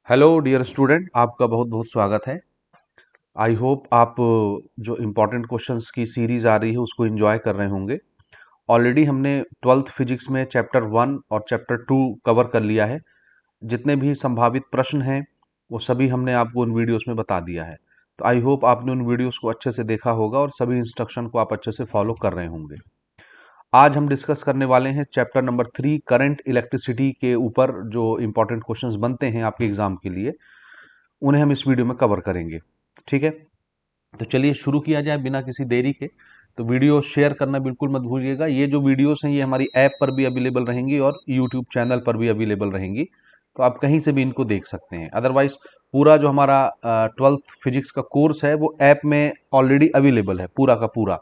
Hello dear student, आपका बहुत बहुत स्वागत है। आई होप आप जो इम्पोर्टेंट क्वेश्चंस की सीरीज आ रही है उसको एंजॉय कर रहे होंगे। ऑलरेडी हमने ट्वेल्थ फिजिक्स में चैप्टर 1 और चैप्टर 2 कवर कर लिया है। जितने भी संभावित प्रश्न हैं वो सभी हमने आपको उन वीडियोस में बता दिया है। तो आई होप आपने उन वीडियोस को अच्छे से देखा होगा और सभी इंस्ट्रक्शन को आप अच्छे से फॉलो कर रहे होंगे। आज हम डिस्कस करने वाले हैं चैप्टर नंबर 3 करंट इलेक्ट्रिसिटी के ऊपर। जो इंपॉर्टेंट क्वेश्चंस बनते हैं आपके एग्जाम के लिए उन्हें हम इस वीडियो में कवर करेंगे। ठीक है, तो चलिए शुरू किया जाए बिना किसी देरी के। तो वीडियो शेयर करना बिल्कुल मत भूलिएगा। ये जो वीडियोस हैं ये हमारी ऐप पर भी अवेलेबल रहेंगी और यूट्यूब चैनल पर भी अवेलेबल रहेंगी, तो आप कहीं से भी इनको देख सकते हैं। अदरवाइज पूरा जो हमारा ट्वेल्थ फिजिक्स का कोर्स है वो ऐप में ऑलरेडी अवेलेबल है पूरा का पूरा।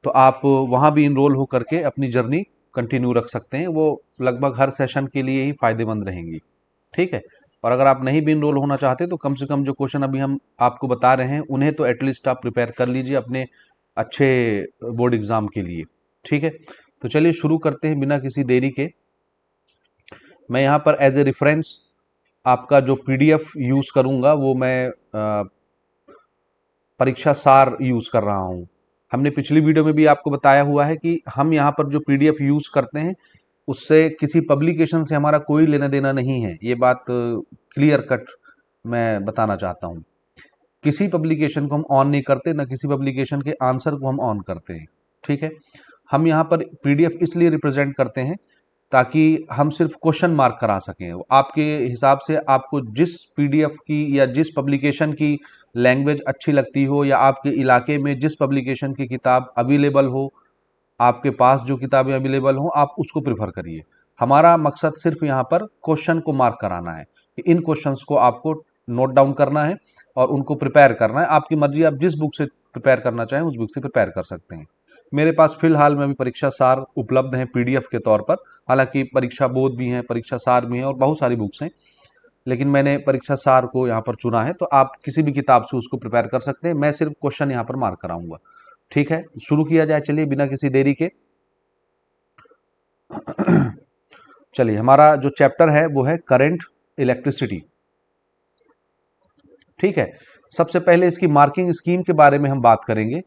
तो आप वहाँ भी इनरोल हो करके अपनी जर्नी कंटिन्यू रख सकते हैं। वो लगभग हर सेशन के लिए ही फायदेमंद रहेंगी। ठीक है, और अगर आप नहीं भी इनरोल होना चाहते तो कम से कम जो क्वेश्चन अभी हम आपको बता रहे हैं उन्हें तो एटलीस्ट आप प्रिपेयर कर लीजिए अपने अच्छे बोर्ड एग्जाम के लिए। ठीक है, तो चलिए शुरू करते हैं बिना किसी देरी के। मैं यहाँ पर एज ए रेफरेंस आपका जो पीडीएफ यूज करूँगा वो मैं परीक्षा सार यूज कर रहा हूँ। हमने पिछली वीडियो में भी आपको बताया हुआ है कि हम यहाँ पर जो पीडीएफ यूज करते हैं उससे किसी पब्लिकेशन से हमारा कोई लेना देना नहीं है। ये बात क्लियर कट मैं बताना चाहता हूँ। किसी पब्लिकेशन को हम ऑन नहीं करते, ना किसी पब्लिकेशन के आंसर को हम ऑन करते हैं। ठीक है, हम यहाँ पर पीडीएफ इसलिए रिप्रेजेंट करते हैं ताकि हम सिर्फ क्वेश्चन मार्क करा सकें। आपके हिसाब से आपको जिस पीडीएफ की या जिस पब्लिकेशन की लैंग्वेज अच्छी लगती हो या आपके इलाके में जिस पब्लिकेशन की किताब अवेलेबल हो, आपके पास जो किताबें अवेलेबल हो, आप उसको प्रिफर करिए। हमारा मकसद सिर्फ यहाँ पर क्वेश्चन को मार्क कराना है कि इन क्वेश्चंस को आपको नोट डाउन करना है और उनको प्रिपेयर करना है। आपकी मर्जी, आप जिस बुक से प्रिपेयर करना चाहें उस बुक से प्रिपेयर कर सकते हैं। मेरे पास फिलहाल में भी परीक्षा सार उपलब्ध है पीडीएफ के तौर पर। हालांकि परीक्षा बोध भी है, परीक्षा सार भी है और बहुत सारी बुक्स हैं, लेकिन मैंने परीक्षा सार को यहाँ पर चुना है। तो आप किसी भी किताब से उसको प्रिपेयर कर सकते हैं। मैं सिर्फ क्वेश्चन यहाँ पर मार्क कराऊंगा। ठीक है, शुरू किया जाए चलिए बिना किसी देरी के। चलिए, हमारा जो चैप्टर है वो है करंट इलेक्ट्रिसिटी। ठीक है, सबसे पहले इसकी मार्किंग स्कीम के बारे में हम बात करेंगे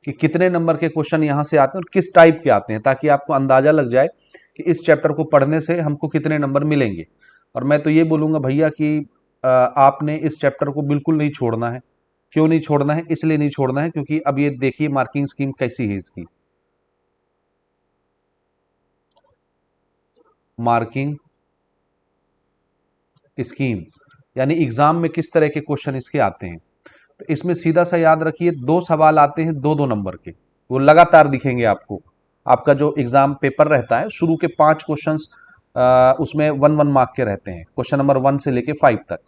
कि कितने नंबर के क्वेश्चन यहाँ से आते हैं और किस टाइप के आते हैं, ताकि आपको अंदाजा लग जाए कि इस चैप्टर को पढ़ने से हमको कितने नंबर मिलेंगे। और मैं तो ये बोलूँगा भैया कि आपने इस चैप्टर को बिल्कुल नहीं छोड़ना है। क्यों नहीं छोड़ना है? इसलिए नहीं छोड़ना है क्योंकि अब ये देखिए मार्किंग स्कीम कैसी है इसकी। मार्किंग स्कीम यानी एग्जाम में किस तरह के क्वेश्चन इसके आते हैं। तो इसमें सीधा सा याद रखिए, दो सवाल आते हैं दो दो नंबर के, वो लगातार दिखेंगे आपको। आपका जो एग्जाम पेपर रहता है शुरू के 5 क्वेश्चंस उसमें 1 1 मार्क के रहते हैं, क्वेश्चन नंबर 1 से लेके 5 तक।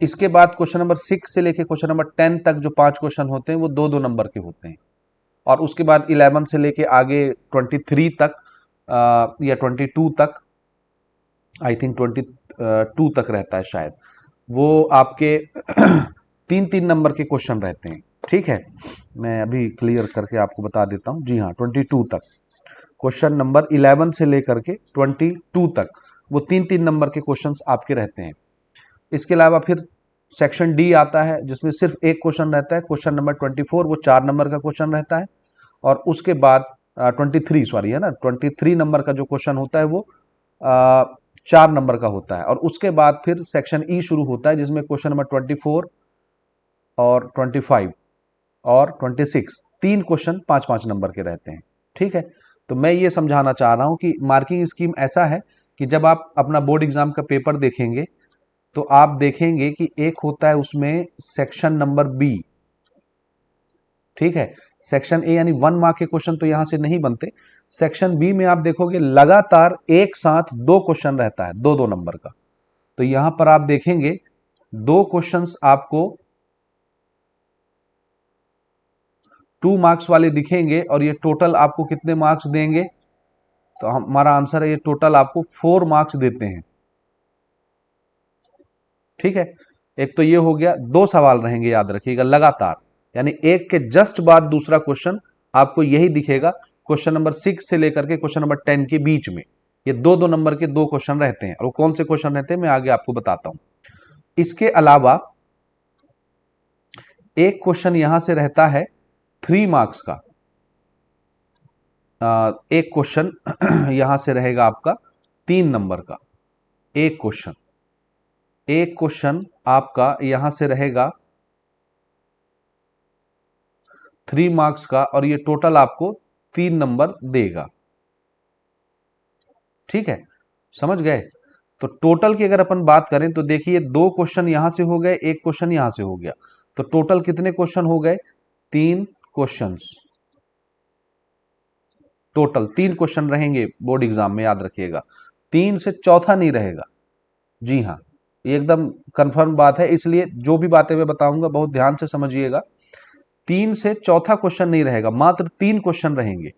इसके बाद क्वेश्चन नंबर 6 से लेके क्वेश्चन नंबर 10 तक जो 5 क्वेश्चन होते हैं वो दो दो नंबर के होते हैं। और उसके बाद 11 से लेके आगे 23 तक या 22 तक, आई थिंक 22 तक रहता है शायद, वो आपके 3 3 नंबर के क्वेश्चन रहते हैं। ठीक है, मैं अभी क्लियर करके आपको बता देता हूं। जी हाँ, 22 तक, क्वेश्चन नंबर 11 से लेकर के 22 तक वो 3 3 नंबर के क्वेश्चंस आपके रहते हैं। इसके अलावा फिर सेक्शन डी आता है जिसमें सिर्फ एक क्वेश्चन रहता है, क्वेश्चन नंबर 24, वो 4 नंबर का क्वेश्चन रहता है। और उसके बाद 23 सॉरी है ना, 23 नंबर का जो क्वेश्चन होता है वो 4 नंबर का होता है। और उसके बाद फिर सेक्शन ई शुरू होता है जिसमें क्वेश्चन नंबर 24 और 25 और 26, 3 क्वेश्चन 5 5 नंबर के रहते हैं। ठीक है, तो मैं ये समझाना चाह रहा हूं कि मार्किंग स्कीम ऐसा है कि जब आप अपना बोर्ड एग्जाम का पेपर देखेंगे तो आप देखेंगे कि एक होता है उसमें सेक्शन नंबर बी। ठीक है, सेक्शन ए यानी 1 मार्क के क्वेश्चन तो यहां से नहीं बनते। सेक्शन बी में आप देखोगे लगातार एक साथ 2 क्वेश्चन रहता है, दो दो नंबर का। तो यहां पर आप देखेंगे 2 क्वेश्चंस आपको 2 मार्क्स वाले दिखेंगे और ये टोटल आपको कितने मार्क्स देंगे? तो हमारा आंसर है ये टोटल आपको 4 मार्क्स देते हैं। ठीक है, एक तो ये हो गया, 2 सवाल रहेंगे याद रखिएगा लगातार, यानी एक के जस्ट बाद दूसरा क्वेश्चन आपको यही दिखेगा क्वेश्चन नंबर 6 से लेकर के क्वेश्चन नंबर 10 के बीच में। ये दो दो नंबर के दो क्वेश्चन रहते हैं, और वो कौन से क्वेश्चन रहते हैं मैं आगे आपको बताता हूं। इसके अलावा एक क्वेश्चन यहां से रहता है 3 मार्क्स का। एक क्वेश्चन यहां से रहेगा आपका 3 नंबर का। एक क्वेश्चन आपका यहां से रहेगा 3 मार्क्स का, और ये टोटल आपको 3 नंबर देगा। ठीक है, समझ गए? तो टोटल की अगर अपन बात करें तो देखिए, 2 क्वेश्चन यहां से हो गए, एक क्वेश्चन यहां से हो गया, तो टोटल कितने क्वेश्चन हो गए? 3 क्वेश्चंस। टोटल 3 क्वेश्चन रहेंगे बोर्ड एग्जाम में, याद रखिएगा, 3 से चौथा नहीं रहेगा। जी हाँ, ये एकदम कंफर्म बात है, इसलिए जो भी बातें मैं बताऊंगा बहुत ध्यान से समझिएगा। 3 से चौथा क्वेश्चन नहीं रहेगा, मात्र 3 क्वेश्चन रहेंगे,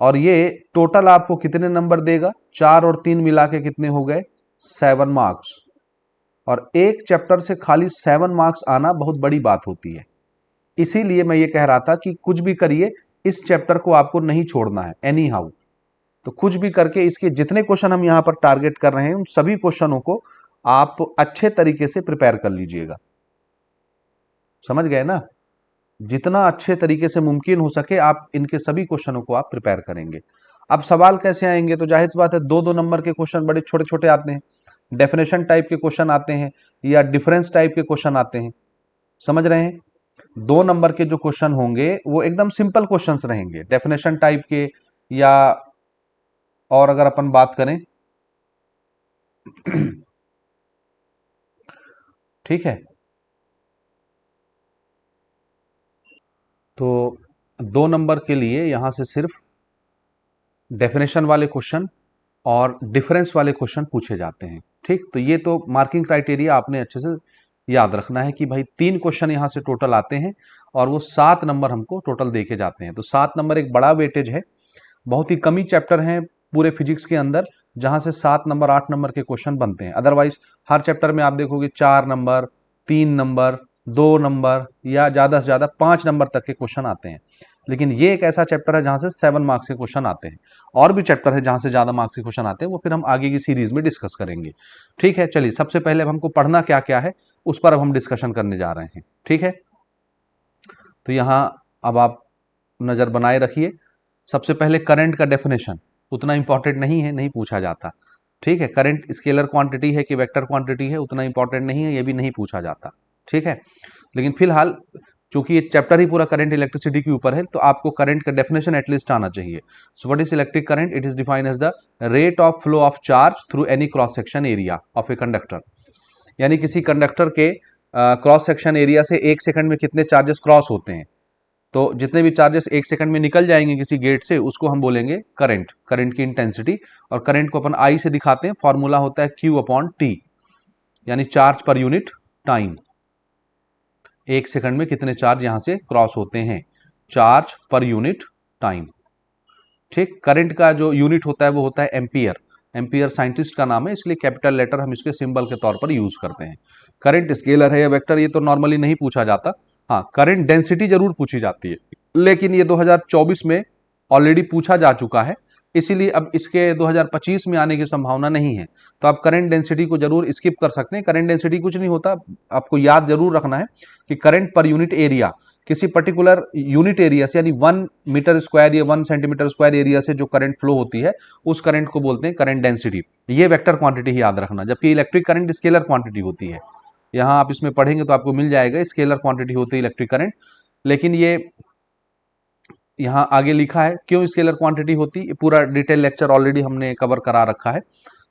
और ये टोटल आपको कितने नंबर देगा? 4 और 3 मिला के कितने हो गए? 7 मार्क्स। और एक चैप्टर से खाली 7 मार्क्स आना बहुत बड़ी बात होती है। इसीलिए मैं ये कह रहा था कि कुछ भी करिए, इस चैप्टर को आपको नहीं छोड़ना है एनी हाउ। तो कुछ भी करके इसके जितने क्वेश्चन हम यहां पर टारगेट कर रहे हैं, उन सभी क्वेश्चनों को आप अच्छे तरीके से प्रिपेयर कर लीजिएगा। समझ गए ना? जितना अच्छे तरीके से मुमकिन हो सके आप इनके सभी क्वेश्चनों को आप प्रिपेयर करेंगे। अब सवाल कैसे आएंगे? तो जाहिर सी बात है, 2-2 नंबर के क्वेश्चन बड़े छोटे छोटे आते हैं, डेफिनेशन टाइप के क्वेश्चन आते हैं, या डिफरेंस टाइप के क्वेश्चन आते हैं। समझ रहे हैं? 2 नंबर के जो क्वेश्चन होंगे वो एकदम सिंपल क्वेश्चंस रहेंगे, डेफिनेशन टाइप के, या और अगर अपन बात करें ठीक है, तो 2 नंबर के लिए यहां से सिर्फ डेफिनेशन वाले क्वेश्चन और डिफरेंस वाले क्वेश्चन पूछे जाते हैं। ठीक, तो ये तो मार्किंग क्राइटेरिया आपने अच्छे से याद रखना है कि भाई 3 क्वेश्चन यहां से टोटल आते हैं, और वो 7 नंबर हमको टोटल देके जाते हैं। तो 7 नंबर एक बड़ा वेटेज है। बहुत ही कम ही चैप्टर हैं पूरे फिजिक्स के अंदर जहां से 7 नंबर 8 नंबर के क्वेश्चन बनते हैं। अदरवाइज हर चैप्टर में आप देखोगे 4 नंबर, 3 नंबर, 2 नंबर, या ज्यादा से ज्यादा 5 नंबर तक के क्वेश्चन आते हैं। लेकिन ये एक ऐसा चैप्टर है जहां से 7 मार्क्स के क्वेश्चन आते हैं। और भी चैप्टर है जहां से ज्यादा मार्क्स के क्वेश्चन आते हैं, वो फिर हम आगे की सीरीज में डिस्कस करेंगे। ठीक है, चलिए सबसे पहले अब हमको पढ़ना क्या क्या है उस पर अब हम डिस्कशन करने जा रहे हैं। ठीक है, तो यहां अब आप नजर बनाए रखिए। सबसे पहले करंट का डेफिनेशन उतना इंपॉर्टेंट नहीं है, नहीं पूछा जाता। ठीक है, करंट स्केलर क्वांटिटी है कि वेक्टर क्वांटिटी है उतना इंपॉर्टेंट नहीं है, ये भी नहीं पूछा जाता। ठीक है, लेकिन फिलहाल चूंकि ये चैप्टर ही पूरा करंट इलेक्ट्रिसिटी के ऊपर है, तो आपको करंट का डेफिनेशन एटलीस्ट आना चाहिए। So what is electric current? It is defined as the rate of flow of charge through any cross section area of a conductor. यानी किसी कंडक्टर के क्रॉस सेक्शन एरिया से 1 सेकंड में कितने charges cross होते हैं। तो जितने भी चार्जेस 1 सेकंड में निकल जाएंगे किसी गेट से, उसको हम बोलेंगे करंट, करंट की इंटेंसिटी। और करंट को अपन आई से दिखाते हैं, फॉर्मूला होता है Q अपॉन टी, यानी charge per unit time. 1 second में कितने चार्ज यहां से क्रॉस होते हैं, चार्ज पर यूनिट टाइम। ठीक, करंट का जो यूनिट होता है वो होता है एम्पियर। एम्पियर साइंटिस्ट का नाम है, इसलिए कैपिटल लेटर हम इसके सिंबल के तौर पर यूज करते हैं। करंट स्केलर है या वेक्टर, ये तो नॉर्मली नहीं पूछा जाता। हाँ, करंट डेंसिटी जरूर पूछी जाती है, लेकिन ये 2024 में ऑलरेडी पूछा जा चुका है, इसीलिए अब इसके 2025 में आने की संभावना नहीं है। तो आप करंट डेंसिटी को जरूर स्किप कर सकते हैं। करंट डेंसिटी कुछ नहीं होता, आपको याद जरूर रखना है कि करंट पर यूनिट एरिया, किसी पर्टिकुलर यूनिट एरिया से, यानी 1 मीटर स्क्वायर या 1 सेंटीमीटर स्क्वायर एरिया से जो करंट फ्लो होती है, उस करंट को बोलते हैं करंट डेंसिटी। ये वेक्टर क्वांटिटी ही याद रखना, जबकि इलेक्ट्रिक करंट स्केलर क्वांटिटी होती है। यहां आप इसमें पढ़ेंगे तो आपको मिल जाएगा, स्केलर क्वांटिटी होती है इलेक्ट्रिक करंट। लेकिन ये यहां आगे लिखा है क्यों स्केलर क्वांटिटी होती है, पूरा डिटेल लेक्चर ऑलरेडी हमने कवर करा रखा है।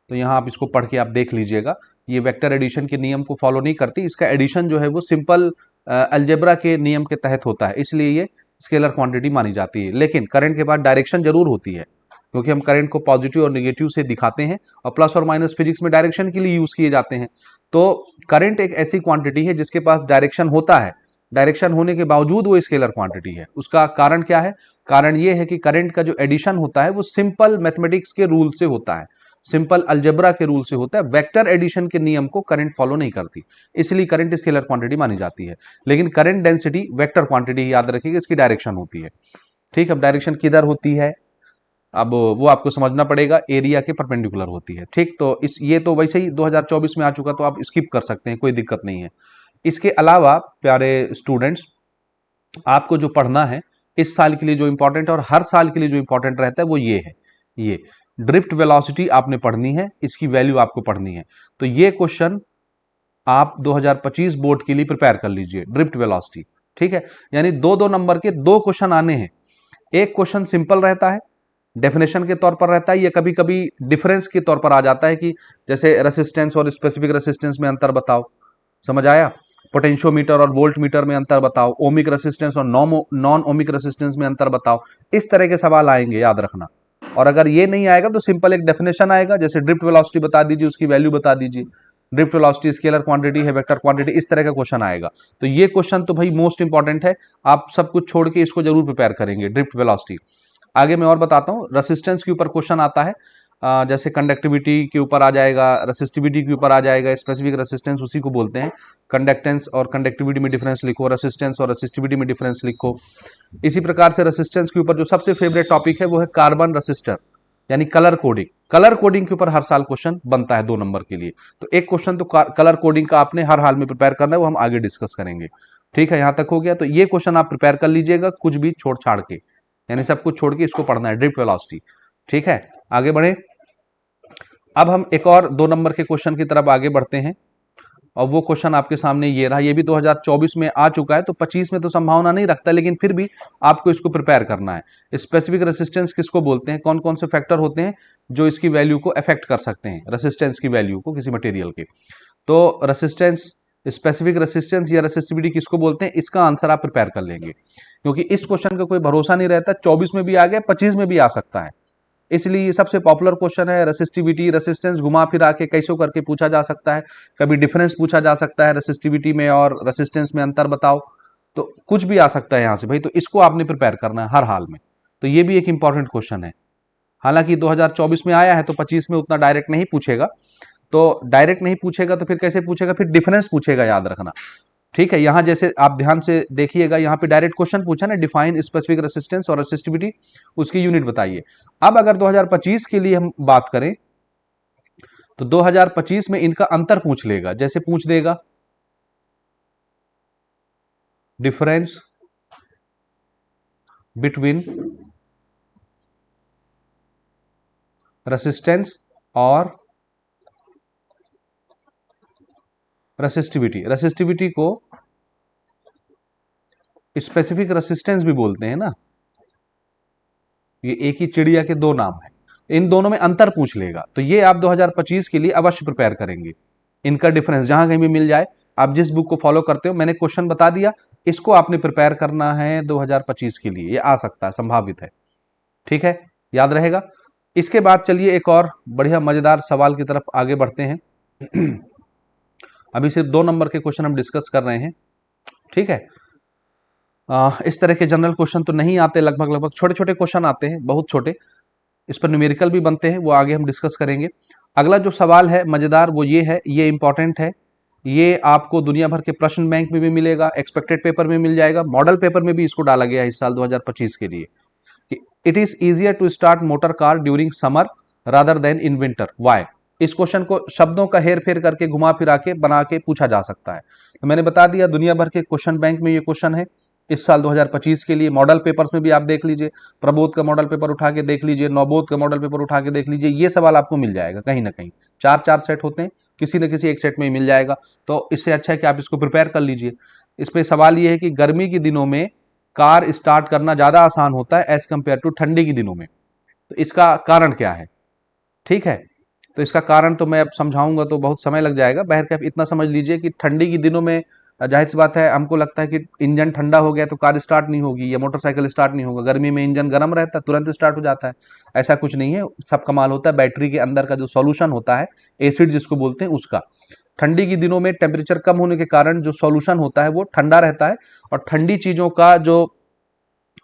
तो यहाँ आप इसको पढ़ के आप देख लीजिएगा। ये वेक्टर एडिशन के नियम को फॉलो नहीं करती, इसका एडिशन जो है वो सिंपल अलजेब्रा के नियम के तहत होता है, इसलिए ये स्केलर क्वांटिटी मानी जाती है। लेकिन करंट के बाद डायरेक्शन जरूर होती है, क्योंकि हम करंट को पॉजिटिव और नेगेटिव से दिखाते हैं, और प्लस और माइनस फिजिक्स में डायरेक्शन के लिए यूज किए जाते हैं। तो करंट एक ऐसी क्वांटिटी है जिसके पास डायरेक्शन होता है, डायरेक्शन होने के बावजूद वो स्केलर क्वांटिटी है। उसका कारण क्या है? कारण ये है कि करंट का जो एडिशन होता है वो सिंपल मैथमेटिक्स के रूल से होता है, सिंपल अलजेब्रा के रूल से होता है। वेक्टर एडिशन के नियम को करंट फॉलो नहीं करती, इसलिए करंट स्केलर क्वांटिटी मानी जाती है। लेकिन करंट डेंसिटी वेक्टर क्वांटिटी याद रखिएगा, इसकी डायरेक्शन होती है। ठीक, अब डायरेक्शन किधर होती है? अब वो आपको समझना पड़ेगा, एरिया के परपेंडिकुलर होती है। ठीक, तो इस ये तो वैसे ही 2024 में आ चुका, तो आप स्किप कर सकते हैं, कोई दिक्कत नहीं है। इसके अलावा प्यारे स्टूडेंट्स, आपको जो पढ़ना है इस साल के लिए जो इंपॉर्टेंट है और हर साल के लिए जो इंपॉर्टेंट रहता है वो ये है, ये ड्रिफ्ट वेलोसिटी आपने पढ़नी है, इसकी वैल्यू आपको पढ़नी है। तो ये क्वेश्चन आप 2025 बोर्ड के लिए प्रिपेयर कर लीजिए, ड्रिफ्ट वेलोसिटी। ठीक है, यानी दो दो नंबर के दो क्वेश्चन आने हैं। एक क्वेश्चन सिंपल रहता है, डेफिनेशन के तौर पर रहता है, या कभी कभी डिफरेंस के तौर पर आ जाता है कि जैसे रेसिस्टेंस और स्पेसिफिक रेसिस्टेंस में अंतर बताओ, समझ आया? पोटेंशियोमीटर और वोल्ट मीटर में अंतर बताओ, ओमिक रेसिस्टेंस और नॉन ओमिक रेसिस्टेंस में अंतर बताओ। इस तरह के सवाल आएंगे, याद रखना। और अगर ये नहीं आएगा तो सिंपल एक डेफिनेशन आएगा, जैसे ड्रिफ्ट वेलोसिटी बता दीजिए, उसकी वैल्यू बता दीजिए। ड्रिफ्ट वेलोसिटी स्केलर क्वांटिटी है, वेक्टर क्वांटिटी, इस तरह का क्वेश्चन आएगा। तो ये क्वेश्चन तो भाई मोस्ट इंपॉर्टेंट है, आप सब कुछ छोड़ के इसको जरूर प्रिपेयर करेंगे, ड्रिफ्ट वेलोसिटी। आगे मैं और बताता हूं, रेसिस्टेंस के ऊपर क्वेश्चन आता है, जैसे कंडक्टिविटी के ऊपर आ जाएगा, रेसिस्टिविटी के ऊपर आ जाएगा, स्पेसिफिक रेसिस्टेंस उसी को बोलते हैं। कंडक्टेंस और कंडक्टिविटी में डिफरेंस लिखो, रेसिस्टेंस और रेसिस्टिविटी में डिफरेंस लिखो। इसी प्रकार से रेसिस्टेंस के ऊपर जो सबसे फेवरेट टॉपिक है वो है कार्बन रेसिस्टर, यानी कलर कोडिंग। कलर कोडिंग के ऊपर हर साल क्वेश्चन बनता है 2 नंबर के लिए। तो एक क्वेश्चन तो कलर कोडिंग का आपने हर हाल में प्रिपेयर करना है, वो हम आगे डिस्कस करेंगे। ठीक है, यहां तक हो गया। तो ये क्वेश्चन आप प्रिपेयर कर लीजिएगा, कुछ भी छोड़ छाड़ के, यानी सब कुछ छोड़ के इसको पढ़ना है, ड्रिफ्ट वेलोसिटी। ठीक है, आगे बढ़े। अब हम एक और 2 नंबर के क्वेश्चन की तरफ आगे बढ़ते हैं, और वो क्वेश्चन आपके सामने ये रहा। ये भी 2024 में आ चुका है, तो 25 में तो संभावना नहीं रखता, लेकिन फिर भी आपको इसको प्रिपेयर करना है। स्पेसिफिक रेसिस्टेंस किसको बोलते हैं, कौन कौन से फैक्टर होते हैं जो इसकी वैल्यू को अफेक्ट कर सकते हैं, रेसिस्टेंस की वैल्यू को किसी मटेरियल के। तो रेसिस्टेंस, स्पेसिफिक रेसिस्टेंस या रेसिस्टिविटी किसको बोलते हैं, इसका आंसर आप प्रिपेयर कर लेंगे, क्योंकि इस क्वेश्चन का कोई भरोसा नहीं रहता, 24 में भी आ गया, 25 में भी आ सकता है। इसलिए ये सबसे पॉपुलर क्वेश्चन है। रेसिस्टिविटी, रेसिस्टेंस घुमा फिरा के कैसे करके पूछा जा सकता है, कभी डिफरेंस पूछा जा सकता है, रेसिस्टिविटी में और रेसिस्टेंस में अंतर बताओ, तो कुछ भी आ सकता है यहां से भाई। तो इसको आपने प्रिपेयर करना है हर हाल में। तो ये भी एक इंपॉर्टेंट क्वेश्चन है। हालांकि 2024 में आया है, तो 25 में उतना डायरेक्ट नहीं पूछेगा। तो डायरेक्ट नहीं पूछेगा तो फिर कैसे पूछेगा, फिर डिफरेंस पूछेगा, याद रखना। ठीक है, यहां जैसे आप ध्यान से देखिएगा, यहां पे डायरेक्ट क्वेश्चन पूछा ना, डिफाइन स्पेसिफिक रेसिस्टेंस और रेसिस्टिविटी, उसकी यूनिट बताइए। अब अगर 2025 के लिए हम बात करें, तो 2025 में इनका अंतर पूछ लेगा। जैसे पूछ देगा डिफरेंस बिटवीन रेसिस्टेंस और रेसिस्टिविटी। रेसिस्टिविटी को स्पेसिफिक रेसिस्टेंस भी बोलते हैं ना, ये एक ही चिड़िया के दो नाम है। इन दोनों में अंतर पूछ लेगा, तो ये आप 2025 के लिए अवश्य प्रिपेयर करेंगे। इनका डिफरेंस जहां कहीं भी मिल जाए, आप जिस बुक को फॉलो करते हो, मैंने क्वेश्चन बता दिया, इसको आपने प्रिपेयर करना है 2025 के लिए। ये आ सकता है, संभावित है। ठीक है, याद रहेगा। इसके बाद चलिए एक और बढ़िया मजेदार सवाल की तरफ आगे बढ़ते हैं। अभी सिर्फ 2 नंबर के क्वेश्चन हम डिस्कस कर रहे हैं। ठीक है, इस तरह के जनरल क्वेश्चन तो नहीं आते, लगभग छोटे छोटे क्वेश्चन आते हैं, बहुत छोटे। इस पर न्यूमेरिकल भी बनते हैं, वो आगे हम डिस्कस करेंगे। अगला जो सवाल है मजेदार, वो ये है, ये इंपॉर्टेंट है। ये आपको दुनिया भर के प्रश्न बैंक में भी मिलेगा, एक्सपेक्टेड पेपर में मिल जाएगा, मॉडल पेपर में भी इसको डाला गया है इस साल 2025 के लिए। It is easier to start motor car during summer rather than in winter, why. इस क्वेश्चन को शब्दों का हेर फेर करके, घुमा फिरा के, बना के पूछा जा सकता है। तो मैंने बता दिया, दुनिया भर के क्वेश्चन बैंक में ये क्वेश्चन है इस साल 2025 के लिए। मॉडल पेपर्स में भी आप देख लीजिए, प्रबोध का मॉडल पेपर उठा के देख लीजिए, नवबोध का मॉडल पेपर उठा के देख लीजिए, ये सवाल आपको मिल जाएगा कहीं ना कहीं। 4 सेट होते हैं, किसी न किसी एक सेट में ही मिल जाएगा। तो इससे अच्छा है कि आप इसको प्रिपेयर कर लीजिए। इस पे सवाल ये है कि गर्मी के दिनों में कार स्टार्ट करना ज्यादा आसान होता है एज कंपेयर टू ठंडी के दिनों में, तो इसका कारण क्या है। ठीक है, तो इसका कारण तो मैं अब समझाऊंगा तो बहुत समय लग जाएगा। बहरकैफ इतना समझ लीजिए कि ठंडी के दिनों में जाहिर सी बात है, हमको लगता है कि इंजन ठंडा हो गया तो कार स्टार्ट नहीं होगी या मोटरसाइकिल स्टार्ट नहीं होगा। गर्मी में इंजन गर्म रहता है, तुरंत स्टार्ट हो जाता है। ऐसा कुछ नहीं है, सब कमाल होता है बैटरी के अंदर का जो सॉल्यूशन होता है, एसिड जिसको बोलते हैं, उसका। ठंडी के दिनों में टेम्परेचर कम होने के कारण जो सॉल्यूशन होता है वो ठंडा रहता है, और ठंडी चीजों का जो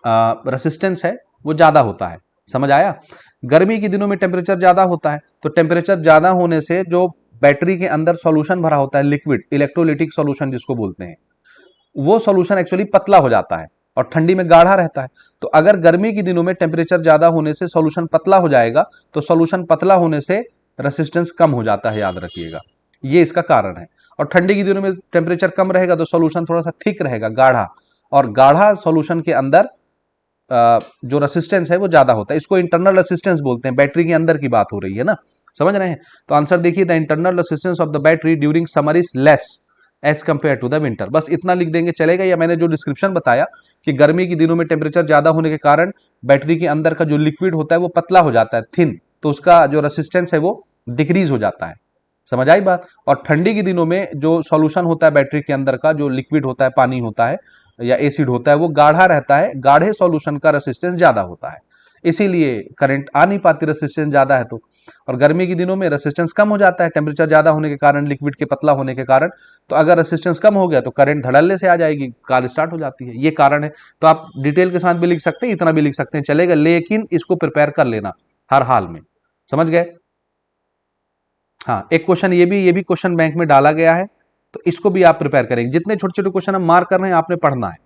रेसिस्टेंस है वो ज्यादा होता है। समझ आया। गर्मी के दिनों में टेम्परेचर ज्यादा होता है, तो टेम्परेचर ज्यादा होने से जो बैटरी के अंदर सॉल्यूशन भरा होता है, लिक्विड इलेक्ट्रोलिटिक सॉल्यूशन जिसको बोलते हैं, वो सॉल्यूशन एक्चुअली पतला हो जाता है। और ठंडी में गाढ़ा रहता है। तो अगर गर्मी के दिनों में टेम्परेचर ज्यादा होने से सॉल्यूशन पतला हो जाएगा, तो सॉल्यूशन पतला होने से रेसिस्टेंस कम हो जाता है, याद रखिएगा, ये इसका कारण है। और ठंडी के दिनों में टेम्परेचर कम रहेगा तो सॉल्यूशन थोड़ा सा थिक रहेगा, गाढ़ा, और गाढ़ा सॉल्यूशन के अंदर जो रेसिस्टेंस है वो ज्यादा होता है। इसको इंटरनल रेसिस्टेंस बोलते हैं, बैटरी के अंदर की बात हो रही है ना, समझ रहे हैं। तो आंसर देखिए, the internal resistance of the battery during summer is less as compare to the winter. बस इतना लिख देंगे चलेगा। या मैंने जो डिस्क्रिप्शन बताया कि गर्मी के दिनों में टेम्परेचर ज्यादा होने के कारण बैटरी के अंदर का जो लिक्विड होता है वो पतला हो जाता है, थिन, तो उसका जो रेसिस्टेंस है वो डिक्रीज हो जाता है। समझ आई बात। और ठंडी के दिनों में जो सॉल्यूशन होता है बैटरी के अंदर का, जो लिक्विड होता है, पानी होता है या एसिड होता है, वो गाढ़ा रहता है, गाढ़े सॉल्यूशन का रेसिस्टेंस ज्यादा होता है, इसीलिए करंट आ नहीं पाती, रेसिस्टेंस ज्यादा है तो। और गर्मी के दिनों में रेसिस्टेंस कम हो जाता है, टेम्परेचर ज्यादा होने के कारण, लिक्विड के पतला होने के कारण। तो अगर रेसिस्टेंस कम हो गया तो करंट धड़ल्ले से आ जाएगी, कार स्टार्ट हो जाती है, ये कारण है। तो आप डिटेल के साथ भी लिख सकते हैं, इतना भी लिख सकते हैं, चलेगा, लेकिन इसको प्रिपेयर कर लेना हर हाल में, समझ गए। हाँ, एक क्वेश्चन ये भी क्वेश्चन बैंक में डाला गया है, तो इसको भी आप प्रिपेयर करेंगे। जितने छोटे छोटे क्वेश्चन हम मार्क कर रहे हैं आपने पढ़ना है,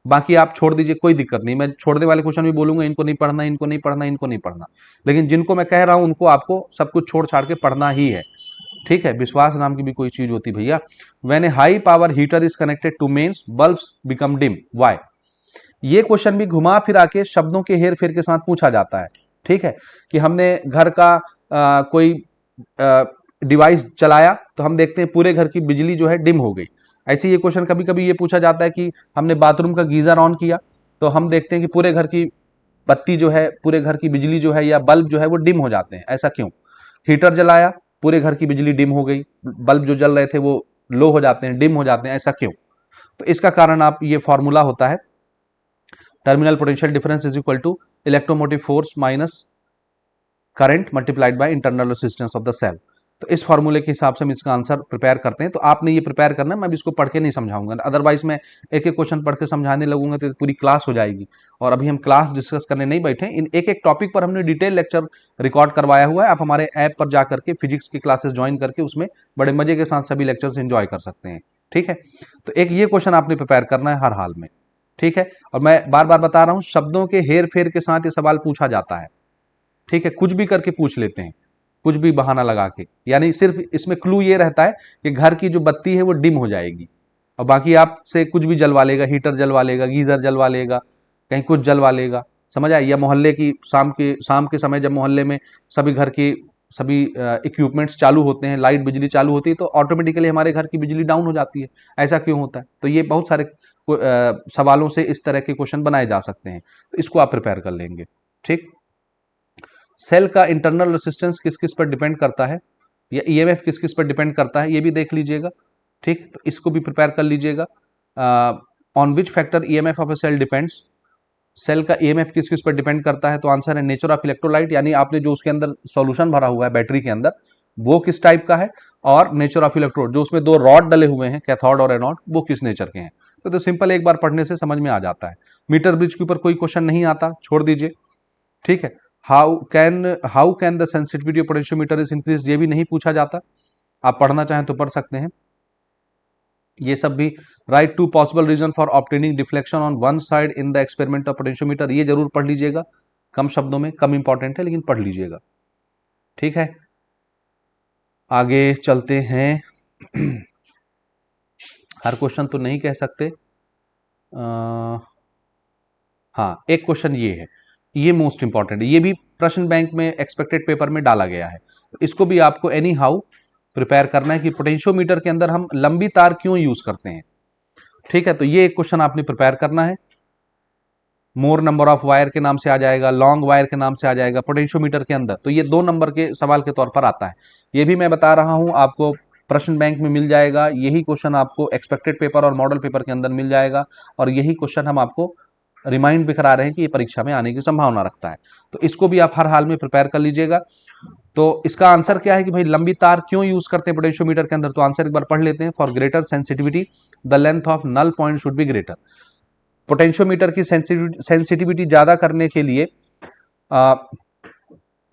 बाकी आप छोड़ दीजिए, कोई दिक्कत नहीं। मैं छोड़ने वाले क्वेश्चन भी बोलूंगा, इनको नहीं पढ़ना, इनको नहीं पढ़ना, इनको नहीं पढ़ना, लेकिन जिनको मैं कह रहा हूं उनको आपको सब कुछ छोड़ छाड़ के पढ़ना ही है, ठीक है। विश्वास नाम की भी कोई चीज होती भैया। When a high power heater is connected to mains bulbs become dim, why. ये क्वेश्चन भी घुमा फिरा के शब्दों के हेर फेर के साथ पूछा जाता है, ठीक है। कि हमने घर का कोई डिवाइस चलाया तो हम देखते हैं पूरे घर की बिजली जो है डिम हो गई। ऐसे ये क्वेश्चन कभी कभी ये पूछा जाता है कि हमने बाथरूम का गीजर ऑन किया तो हम देखते हैं कि पूरे घर की बत्ती जो है, पूरे घर की बिजली जो है या बल्ब जो है वो डिम हो जाते हैं, ऐसा क्यों। हीटर जलाया, पूरे घर की बिजली डिम हो गई, बल्ब जो जल रहे थे वो लो हो जाते हैं, डिम हो जाते हैं, ऐसा क्यों। तो इसका कारण आप, ये फॉर्मूला होता है, terminal potential difference is equal to electromotive force minus current multiplied by internal resistance of the cell. तो इस फॉर्मूले के हिसाब से हम इसका आंसर प्रिपेयर करते हैं। तो आपने ये प्रिपेयर करना है, मैं भी इसको पढ़ के नहीं समझाऊंगा, अदरवाइज मैं एक एक क्वेश्चन पढ़ के समझाने लगूंगा तो पूरी क्लास हो जाएगी। और अभी हम क्लास डिस्कस करने नहीं बैठे, इन एक एक टॉपिक पर हमने डिटेल लेक्चर रिकॉर्ड करवाया हुआ है। आप हमारे ऐप पर जाकर के फिजिक्स की क्लासेस ज्वाइन करके उसमें बड़े मजे के साथ सभी लेक्चर्स एंजॉय कर सकते हैं, ठीक है। तो एक ये क्वेश्चन आपने प्रिपेयर करना है हर हाल में, ठीक है। और मैं बार बार बता रहा हूं, शब्दों के हेर फेर के साथ ये सवाल पूछा जाता है, ठीक है। कुछ भी करके पूछ लेते हैं, कुछ भी बहाना लगा के, यानी सिर्फ इसमें क्लू ये रहता है कि घर की जो बत्ती है वो डिम हो जाएगी, और बाकी आपसे कुछ भी जलवा लेगा, हीटर जलवा लेगा, गीजर जलवा लेगा, कहीं कुछ जलवा लेगा, समझ आया। या मोहल्ले की शाम के समय जब मोहल्ले में सभी घर की सभी इक्विपमेंट्स चालू होते हैं, लाइट बिजली चालू होती है, तो ऑटोमेटिकली हमारे घर की बिजली डाउन हो जाती है, ऐसा क्यों होता है। तो ये बहुत सारे सवालों से इस तरह के क्वेश्चन बनाए जा सकते हैं, तो इसको आप प्रिपेयर कर लेंगे, ठीक। सेल का इंटरनल रेसिस्टेंस किस किस पर डिपेंड करता है, या ईएमएफ किस किस पर डिपेंड करता है, ये भी देख लीजिएगा, ठीक। तो इसको भी प्रिपेयर कर लीजिएगा। On which factor EMF of a cell depends, cell का ईएमएफ किस किस पर डिपेंड करता है। तो आंसर है नेचर ऑफ इलेक्ट्रोलाइट, यानी आपने जो उसके अंदर सॉल्यूशन भरा हुआ है बैटरी के अंदर वो किस टाइप का है, और नेचर ऑफ इलेक्ट्रोड, जो उसमें दो रॉड डले हुए हैं कैथोड और एनोड, वो किस नेचर के हैं। तो सिंपल, एक बार पढ़ने से समझ में आ जाता है। मीटर ब्रिज के ऊपर कोई क्वेश्चन नहीं आता, छोड़ दीजिए, ठीक है। How can the sensitivity of potentiometer is increase, ये भी नहीं पूछा जाता, आप पढ़ना चाहें तो पढ़ सकते हैं। ये सब भी, write two possible reason for obtaining deflection on one side in the experiment of potentiometer, ये जरूर पढ़ लीजिएगा, कम शब्दों में, कम इंपॉर्टेंट है लेकिन पढ़ लीजिएगा, ठीक है। आगे चलते हैं। हर क्वेश्चन तो नहीं कह सकते। हाँ, एक क्वेश्चन ये है, ये मोस्ट इंपॉर्टेंट है, ये भी प्रश्न बैंक में एक्सपेक्टेड पेपर में डाला गया है, तो इसको भी आपको एनी हाउ प्रिपेयर करना है कि पोटेंशियोमीटर के अंदर हम लंबी तार क्यों यूज करते हैं, ठीक है। तो ये एक क्वेश्चन आपने प्रिपेयर करना है। मोर नंबर ऑफ वायर के नाम से आ जाएगा, लॉन्ग वायर के नाम से आ जाएगा पोटेंशियोमीटर के अंदर, तो ये 2 नंबर के सवाल के तौर पर आता है। ये भी मैं बता रहा हूं आपको, प्रश्न बैंक में मिल जाएगा, यही क्वेश्चन आपको एक्सपेक्टेड पेपर और मॉडल पेपर के अंदर मिल जाएगा, और यही क्वेश्चन हम आपको रिमाइंड भी करा रहे हैं कि ये परीक्षा में आने की संभावना रखता है। तो इसको भी आप हर हाल में प्रिपेयर कर लीजिएगा। तो इसका आंसर क्या है कि भाई लंबी तार क्यों यूज करते हैं पोटेंशियोमीटर के अंदर, तो आंसर एक बार पढ़ लेते हैं। For greater sensitivity the length of null point should be greater, potentiometer की सेंसिटिविटी ज्यादा करने के लिए,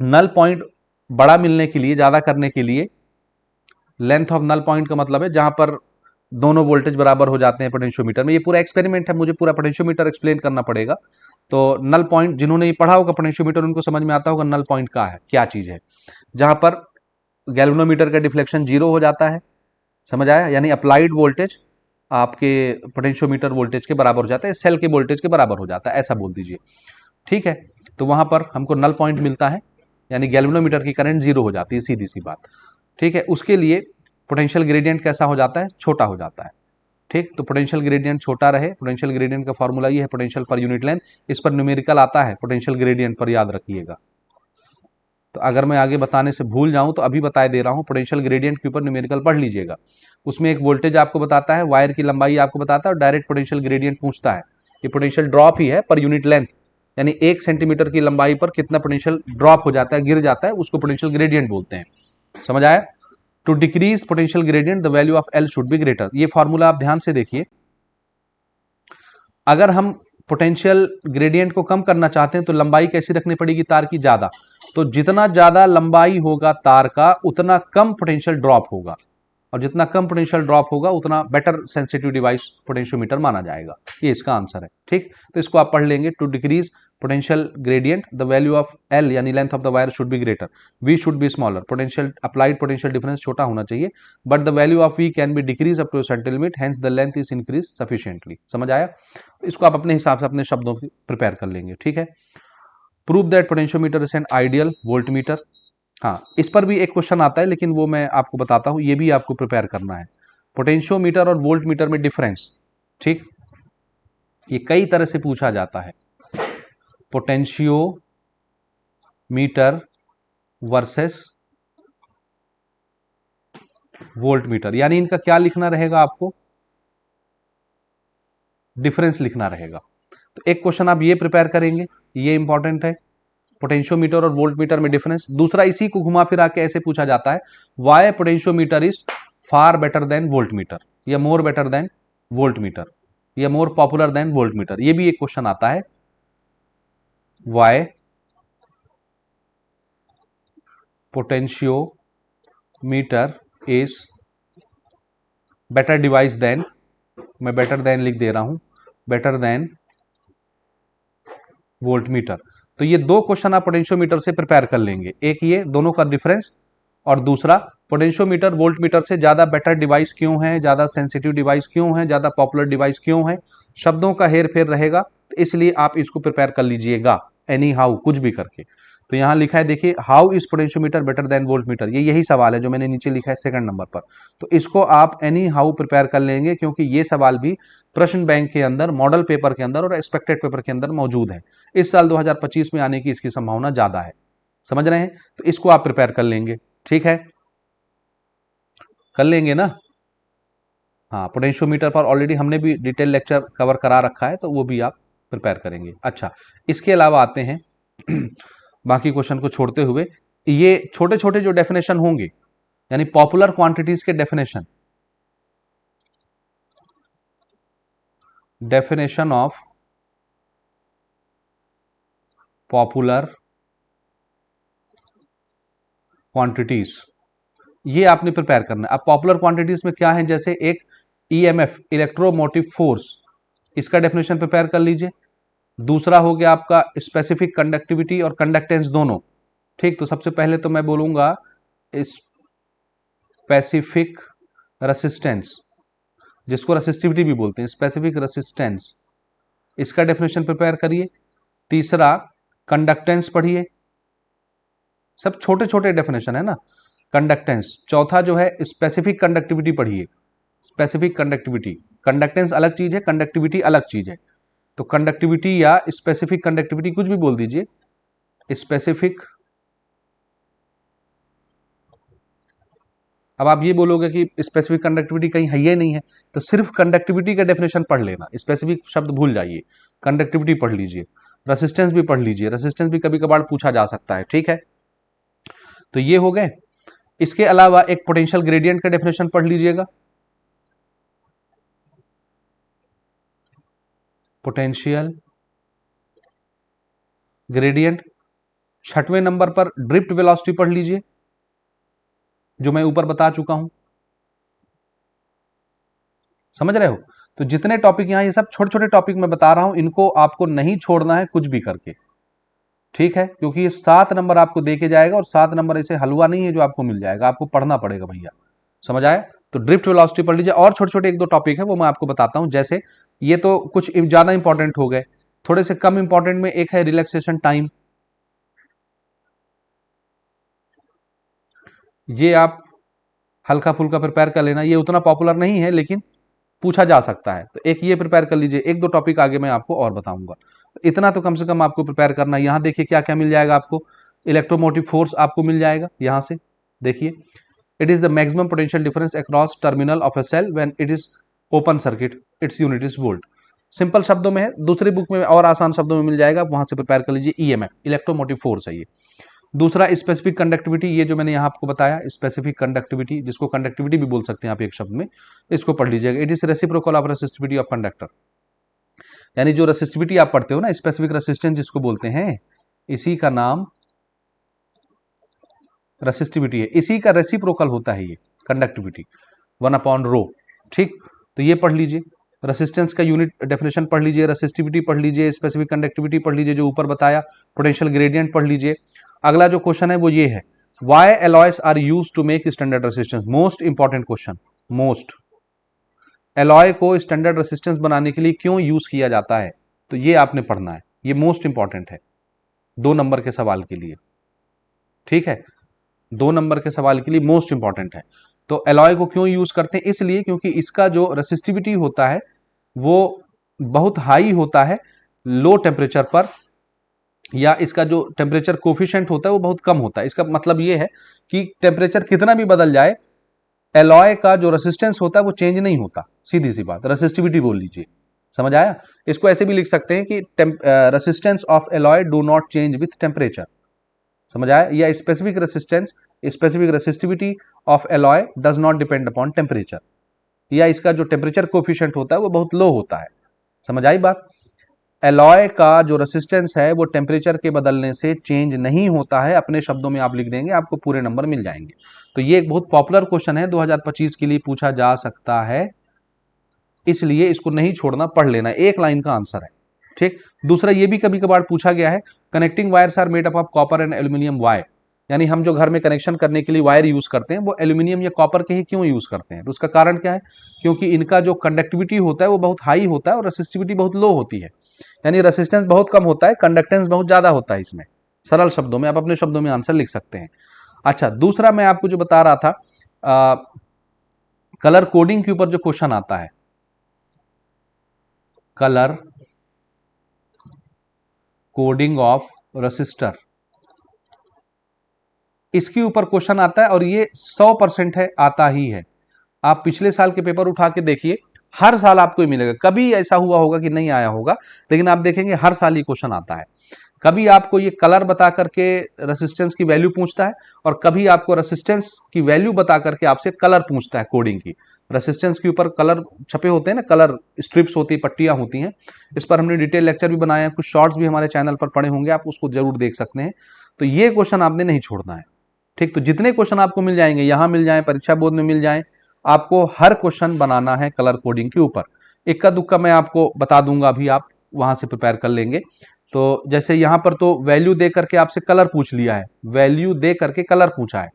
नल पॉइंट बड़ा मिलने के लिए, ज्यादा करने के लिए, लेंथ ऑफ नल पॉइंट का मतलब है जहां पर दोनों वोल्टेज बराबर हो जाते हैं पोटेंशियोमीटर में। ये पूरा एक्सपेरिमेंट है, मुझे पूरा पोटेंशियोमीटर एक्सप्लेन करना पड़ेगा। तो नल पॉइंट जिन्होंने ये पढ़ा होगा पोटेंशियोमीटर, उनको समझ में आता होगा नल पॉइंट का है क्या चीज है, जहां पर गैल्वेनोमीटर का डिफ्लेक्शन 0 हो जाता है। समझ आया? यानी अप्लाइड वोल्टेज आपके पोटेंशियोमीटर वोल्टेज के बराबर हो जाता है, सेल के वोल्टेज के बराबर हो जाता है, ऐसा बोल दीजिए। ठीक है, तो वहां पर हमको नल पॉइंट मिलता है, यानी गैल्वेनोमीटर की करंट 0 हो जाती है, सीधी सी बात। ठीक है, उसके लिए पोटेंशियल ग्रेडियंट कैसा हो जाता है? छोटा हो जाता है। ठीक, तो पोटेंशियल ग्रेडियंट छोटा रहे, पोटेंशियल ग्रेडियंट का फॉर्मूला ये है पोटेंशियल पर यूनिट लेंथ। इस पर न्यूमेरिकल आता है पोटेंशियल ग्रेडियंट पर, याद रखिएगा। तो अगर मैं आगे बताने से भूल जाऊं तो अभी बता दे रहा हूं, पोटेंशियल ग्रेडियंट के ऊपर न्यूमेरिकल पढ़ लीजिएगा। उसमें एक वोल्टेज आपको बताता है, वायर की लंबाई आपको बताता है, और डायरेक्ट पोटेंशियल ग्रेडियंट पूछता है। ये पोटेंशियल ड्रॉप ही है पर यूनिट लेंथ, यानी 1 सेंटीमीटर की लंबाई पर कितना पोटेंशियल ड्रॉप हो जाता है, गिर जाता है, उसको पोटेंशियल ग्रेडियंट बोलते हैं। समझ आया? To decrease potential gradient the value of L should be greater. ये फॉर्मूला आप ध्यान से देखिए। अगर हम पोटेंशियल ग्रेडियंट को कम करना चाहते हैं तो लंबाई कैसी रखनी पड़ेगी तार की? ज्यादा। तो जितना ज्यादा लंबाई होगा तार का, उतना कम पोटेंशियल ड्रॉप होगा, और जितना कम पोटेंशियल ड्रॉप होगा उतना बेटर सेंसिटिव डिवाइस पोटेंशियोमीटर माना जाएगा। ये इसका आंसर है। ठीक, तो इसको आप पढ़ लेंगे। To decrease potential gradient the value of L यानी length of the wire should be greater, V should be smaller. Potential applied potential difference छोटा होना चाहिए, but the value of V can be decrease up to certain limit, hence the length is increase sufficiently. समझ आया? इसको आप अपने हिसाब से अपने शब्दों की प्रिपेयर कर लेंगे। ठीक है, prove that potentiometer is an ideal voltmeter. हाँ, इस पर भी एक क्वेश्चन आता है, लेकिन वो मैं आपको बताता हूं, ये भी आपको प्रिपेयर करना है। पोटेंशियोमीटर और वोल्टमीटर में डिफरेंस। ठीक, ये कई तरह से पूछा जाता है। पोटेंशियोमीटर वर्सेस वोल्टमीटर, यानी इनका क्या लिखना रहेगा आपको? डिफरेंस लिखना रहेगा। तो एक क्वेश्चन आप ये प्रिपेयर करेंगे, ये इंपॉर्टेंट है, पोटेंशियोमीटर और वोल्टमीटर में डिफरेंस। दूसरा इसी को घुमा फिरा के ऐसे पूछा जाता है, why potentiometer is far better than voltmeter, या मोर बेटर देन वोल्टमीटर, या मोर पॉपुलर देन वोल्टमीटर। ये भी एक क्वेश्चन आता है, why potentiometer is better device than, मैं बेटर देन लिख दे रहा हूं, बेटर देन वोल्टमीटर। तो ये दो क्वेश्चन आप पोटेंशियोमीटर से प्रिपेयर कर लेंगे, एक ये दोनों का डिफरेंस, और दूसरा पोटेंशियोमीटर वोल्टमीटर से ज्यादा बेटर डिवाइस क्यों है, ज्यादा सेंसिटिव डिवाइस क्यों है, ज्यादा पॉपुलर डिवाइस क्यों है। शब्दों का हेर फेर रहेगा, तो इसलिए आप इसको प्रिपेयर कर लीजिएगा एनी हाउ, कुछ भी करके। तो यहां लिखा है, देखिए, how is potentiometer better than voltmeter, ये यही सवाल है जो मैंने नीचे लिखा है सेकंड नंबर पर। तो इसको आप एनी हाउ प्रिपेयर कर लेंगे, क्योंकि ये सवाल भी प्रश्न बैंक के अंदर, मॉडल पेपर के अंदर और एक्सपेक्टेड पेपर के अंदर मौजूद है। इस साल 2025 में आने की इसकी संभावना ज्यादा है। समझ रहे हैं? तो इसको आप प्रिपेयर कर लेंगे। ठीक है, कर लेंगे ना? हाँ, पोटेंशियोमीटर पर ऑलरेडी हमने भी डिटेल लेक्चर कवर करा रखा है, तो वो भी आप प्रिपेयर करेंगे। अच्छा, इसके अलावा आते हैं बाकी क्वेश्चन को छोड़ते हुए, ये छोटे छोटे जो डेफिनेशन होंगे, यानी पॉपुलर क्वांटिटीज के definition, definition of popular quantities, ये आपने प्रिपेयर करना है। अब पॉपुलर क्वांटिटीज में क्या है, जैसे एक ईएमएफ, इलेक्ट्रोमोटिव फोर्स, इसका डेफिनेशन प्रिपेयर कर लीजिए। दूसरा हो गया आपका स्पेसिफिक कंडक्टिविटी और कंडक्टेंस दोनों। ठीक, तो सबसे पहले तो मैं बोलूंगा स्पेसिफिक रेसिस्टेंस, जिसको रेसिस्टिविटी भी बोलते हैं, स्पेसिफिक रेसिस्टेंस, इसका डेफिनेशन प्रिपेयर करिए। तीसरा कंडक्टेंस पढ़िए, सब छोटे छोटे डेफिनेशन है ना, कंडक्टेंस। चौथा जो है स्पेसिफिक कंडक्टिविटी पढ़िए, स्पेसिफिक कंडक्टिविटी, कंडक्टेंस अलग चीज है, कंडक्टिविटी अलग चीज है। तो कंडक्टिविटी या स्पेसिफिक कंडक्टिविटी कुछ भी बोल दीजिए, स्पेसिफिक। अब आप ये बोलोगे कि स्पेसिफिक कंडक्टिविटी कहीं है ही नहीं है, तो सिर्फ कंडक्टिविटी का डेफिनेशन पढ़ लेना, स्पेसिफिक शब्द भूल जाइए, कंडक्टिविटी पढ़ लीजिए, रेसिस्टेंस भी पढ़ लीजिए, रेसिस्टेंस भी कभी कभार पूछा जा सकता है। ठीक है, तो ये हो गए। इसके अलावा एक पोटेंशियल ग्रेडियंट का डेफिनेशन पढ़ लीजिएगा, पोटेंशियल ग्रेडियंट। छठवें नंबर पर ड्रिफ्ट वेलोसिटी पढ़ लीजिए, जो मैं ऊपर बता चुका हूं। समझ रहे हो? तो जितने टॉपिक यहाँ, ये सब छोटे छोटे टॉपिक मैं बता रहा हूं, इनको आपको नहीं छोड़ना है कुछ भी करके, ठीक है? क्योंकि ये 7 नंबर आपको देके जाएगा, और 7 नंबर ऐसे हलवा नहीं है जो आपको मिल जाएगा, आपको पढ़ना पड़ेगा भैया। समझ आया? तो ड्रिफ्ट वेलोसिटी पढ़ लीजिए, और छोटे छोटे एक दो टॉपिक है वो मैं आपको बताता हूं। जैसे ये तो कुछ ज्यादा इंपॉर्टेंट हो गए, थोड़े से कम इंपॉर्टेंट में एक है रिलैक्सेशन टाइम। ये आप हल्का फुल्का प्रिपेयर कर लेना, ये उतना पॉपुलर नहीं है लेकिन पूछा जा सकता है, तो एक ये प्रिपेयर कर लीजिए। एक दो टॉपिक आगे मैं आपको और बताऊंगा, इतना तो कम से कम आपको प्रिपेयर करना है। यहां देखिए क्या क्या मिल जाएगा आपको। इलेक्ट्रोमोटिव फोर्स आपको मिल जाएगा यहां से, देखिए it is the maximum potential difference across terminal of a cell when it is open circuit, it's unit is volt. Simple शब्दों में है, दूसरी बुक में और आसान शब्दों में मिल जाएगा, वहां से प्रिपेयर कर लीजिए। ईएमएफ, इलेक्ट्रोमोटिव फोर्स है ये। दूसरा स्पेसिफिक कंडक्टिविटी, ये जो मैंने यहाँ आपको बताया स्पेसिफिक कंडक्टिविटी, जिसको कंडक्टिविटी भी बोल सकते हैं आप एक शब्द में, इसको पढ़ लीजिएगा। It is reciprocal of resistivity of conductor, यानी जो रेसिस्टिविटी आप पढ़ते हो ना, स्पेसिफिक रेसिस्टेंस जिसको बोलते हैं, इसी का नाम रेसिस्टिविटी है, इसी का रेसिप्रोकल होता है ये कंडक्टिविटी, 1/ρ। ठीक, तो ये पढ़ लीजिए। रेसिस्टेंस का यूनिट डेफिनेशन पढ़ लीजिए, रेसिस्टिविटी पढ़ लीजिए, स्पेसिफिक कंडक्टिविटी पढ़ लीजिए जो ऊपर बताया, पोटेंशियल ग्रेडियंट पढ़ लीजिए। अगला जो क्वेश्चन है वो ये है, why alloys are use to make standard resistance. Most important question, most, alloy को स्टैंडर्ड रेसिस्टेंस बनाने के लिए क्यों यूज किया जाता है, तो ये आपने पढ़ना है, ये मोस्ट इंपॉर्टेंट है 2 नंबर के सवाल के लिए। ठीक है, 2 नंबर के सवाल के लिए मोस्ट इंपॉर्टेंट है। तो एलॉय को क्यों यूज करते हैं, इसलिए क्योंकि इसका जो रेसिस्टिविटी होता है वो बहुत हाई होता है लो टेम्परेचर पर, या इसका जो टेम्परेचर कोफिशिएंट होता है वो बहुत कम होता है। इसका मतलब ये है कि टेम्परेचर कितना भी बदल जाए, एलॉय का जो रेसिस्टेंस होता है वो चेंज नहीं होता, सीधी सी बात, रेसिस्टिविटी बोल लीजिए। समझ आया? इसको ऐसे भी लिख सकते हैं कि resistance of alloy do not change with temperature. समझ आया? या specific resistance, specific resistivity of alloy does not depend upon temperature, या इसका जो टेम्परेचर कोफिशिएंट होता है वो बहुत लो होता है। समझ आई बात? एलॉय का जो रेसिस्टेंस है वो टेम्परेचर के बदलने से चेंज नहीं होता है, अपने शब्दों में आप लिख देंगे, आपको पूरे नंबर मिल जाएंगे। तो ये एक बहुत पॉपुलर क्वेश्चन है, 2025 के लिए पूछा जा सकता है, इसलिए इसको नहीं छोड़ना, पढ़ लेना, एक लाइन का आंसर है। ठीक, दूसरा ये भी कभी कभार पूछा गया है, connecting wires are made up of copper and aluminium why, यानी हम जो घर में कनेक्शन करने के लिए वायर यूज करते हैं वो एल्यूमिनियम या कॉपर के ही क्यों यूज करते हैं, तो उसका कारण क्या है, क्योंकि इनका जो कंडक्टिविटी होता है वो बहुत हाई होता है और रेसिस्टिविटी बहुत लो होती है, यानी रेसिस्टेंस बहुत कम होता है, कंडक्टेंस बहुत ज्यादा होता है इसमें। सरल शब्दों में आप अपने शब्दों में आंसर लिख सकते हैं। अच्छा, दूसरा मैं आपको जो बता रहा था, कलर कोडिंग के ऊपर जो क्वेश्चन आता है, कलर कोडिंग ऑफ रेसिस्टर, इसके ऊपर क्वेश्चन आता है, और ये 100% है, आता ही है। आप पिछले साल के पेपर उठा के देखिए, हर साल आपको मिलेगा, कभी ऐसा हुआ होगा कि नहीं आया होगा, लेकिन आप देखेंगे हर साल ये क्वेश्चन आता है। कभी आपको ये कलर बता करके रेसिस्टेंस की वैल्यू पूछता है, और कभी आपको रेसिस्टेंस की वैल्यू बता करके आपसे कलर पूछता है कोडिंग की। रेसिस्टेंस के ऊपर कलर छपे होते हैं ना, कलर स्ट्रिप्स होती है, पट्टियां होती हैं, इस पर हमने डिटेल लेक्चर भी बनाया है, कुछ शॉर्ट्स भी हमारे चैनल पर पड़े होंगे, आप उसको जरूर देख सकते हैं। तो ये क्वेश्चन आपने नहीं छोड़ना है। ठीक, तो जितने क्वेश्चन आपको मिल जाएंगे, यहां मिल जाए, परीक्षा बोर्ड में मिल जाए, आपको हर क्वेश्चन बनाना है कलर कोडिंग के ऊपर। इक्का दुक्का मैं आपको बता दूंगा, अभी आप वहां से प्रिपेयर कर लेंगे। तो जैसे यहां पर तो वैल्यू दे करके आपसे कलर पूछ लिया है, वैल्यू दे करके कलर पूछा है।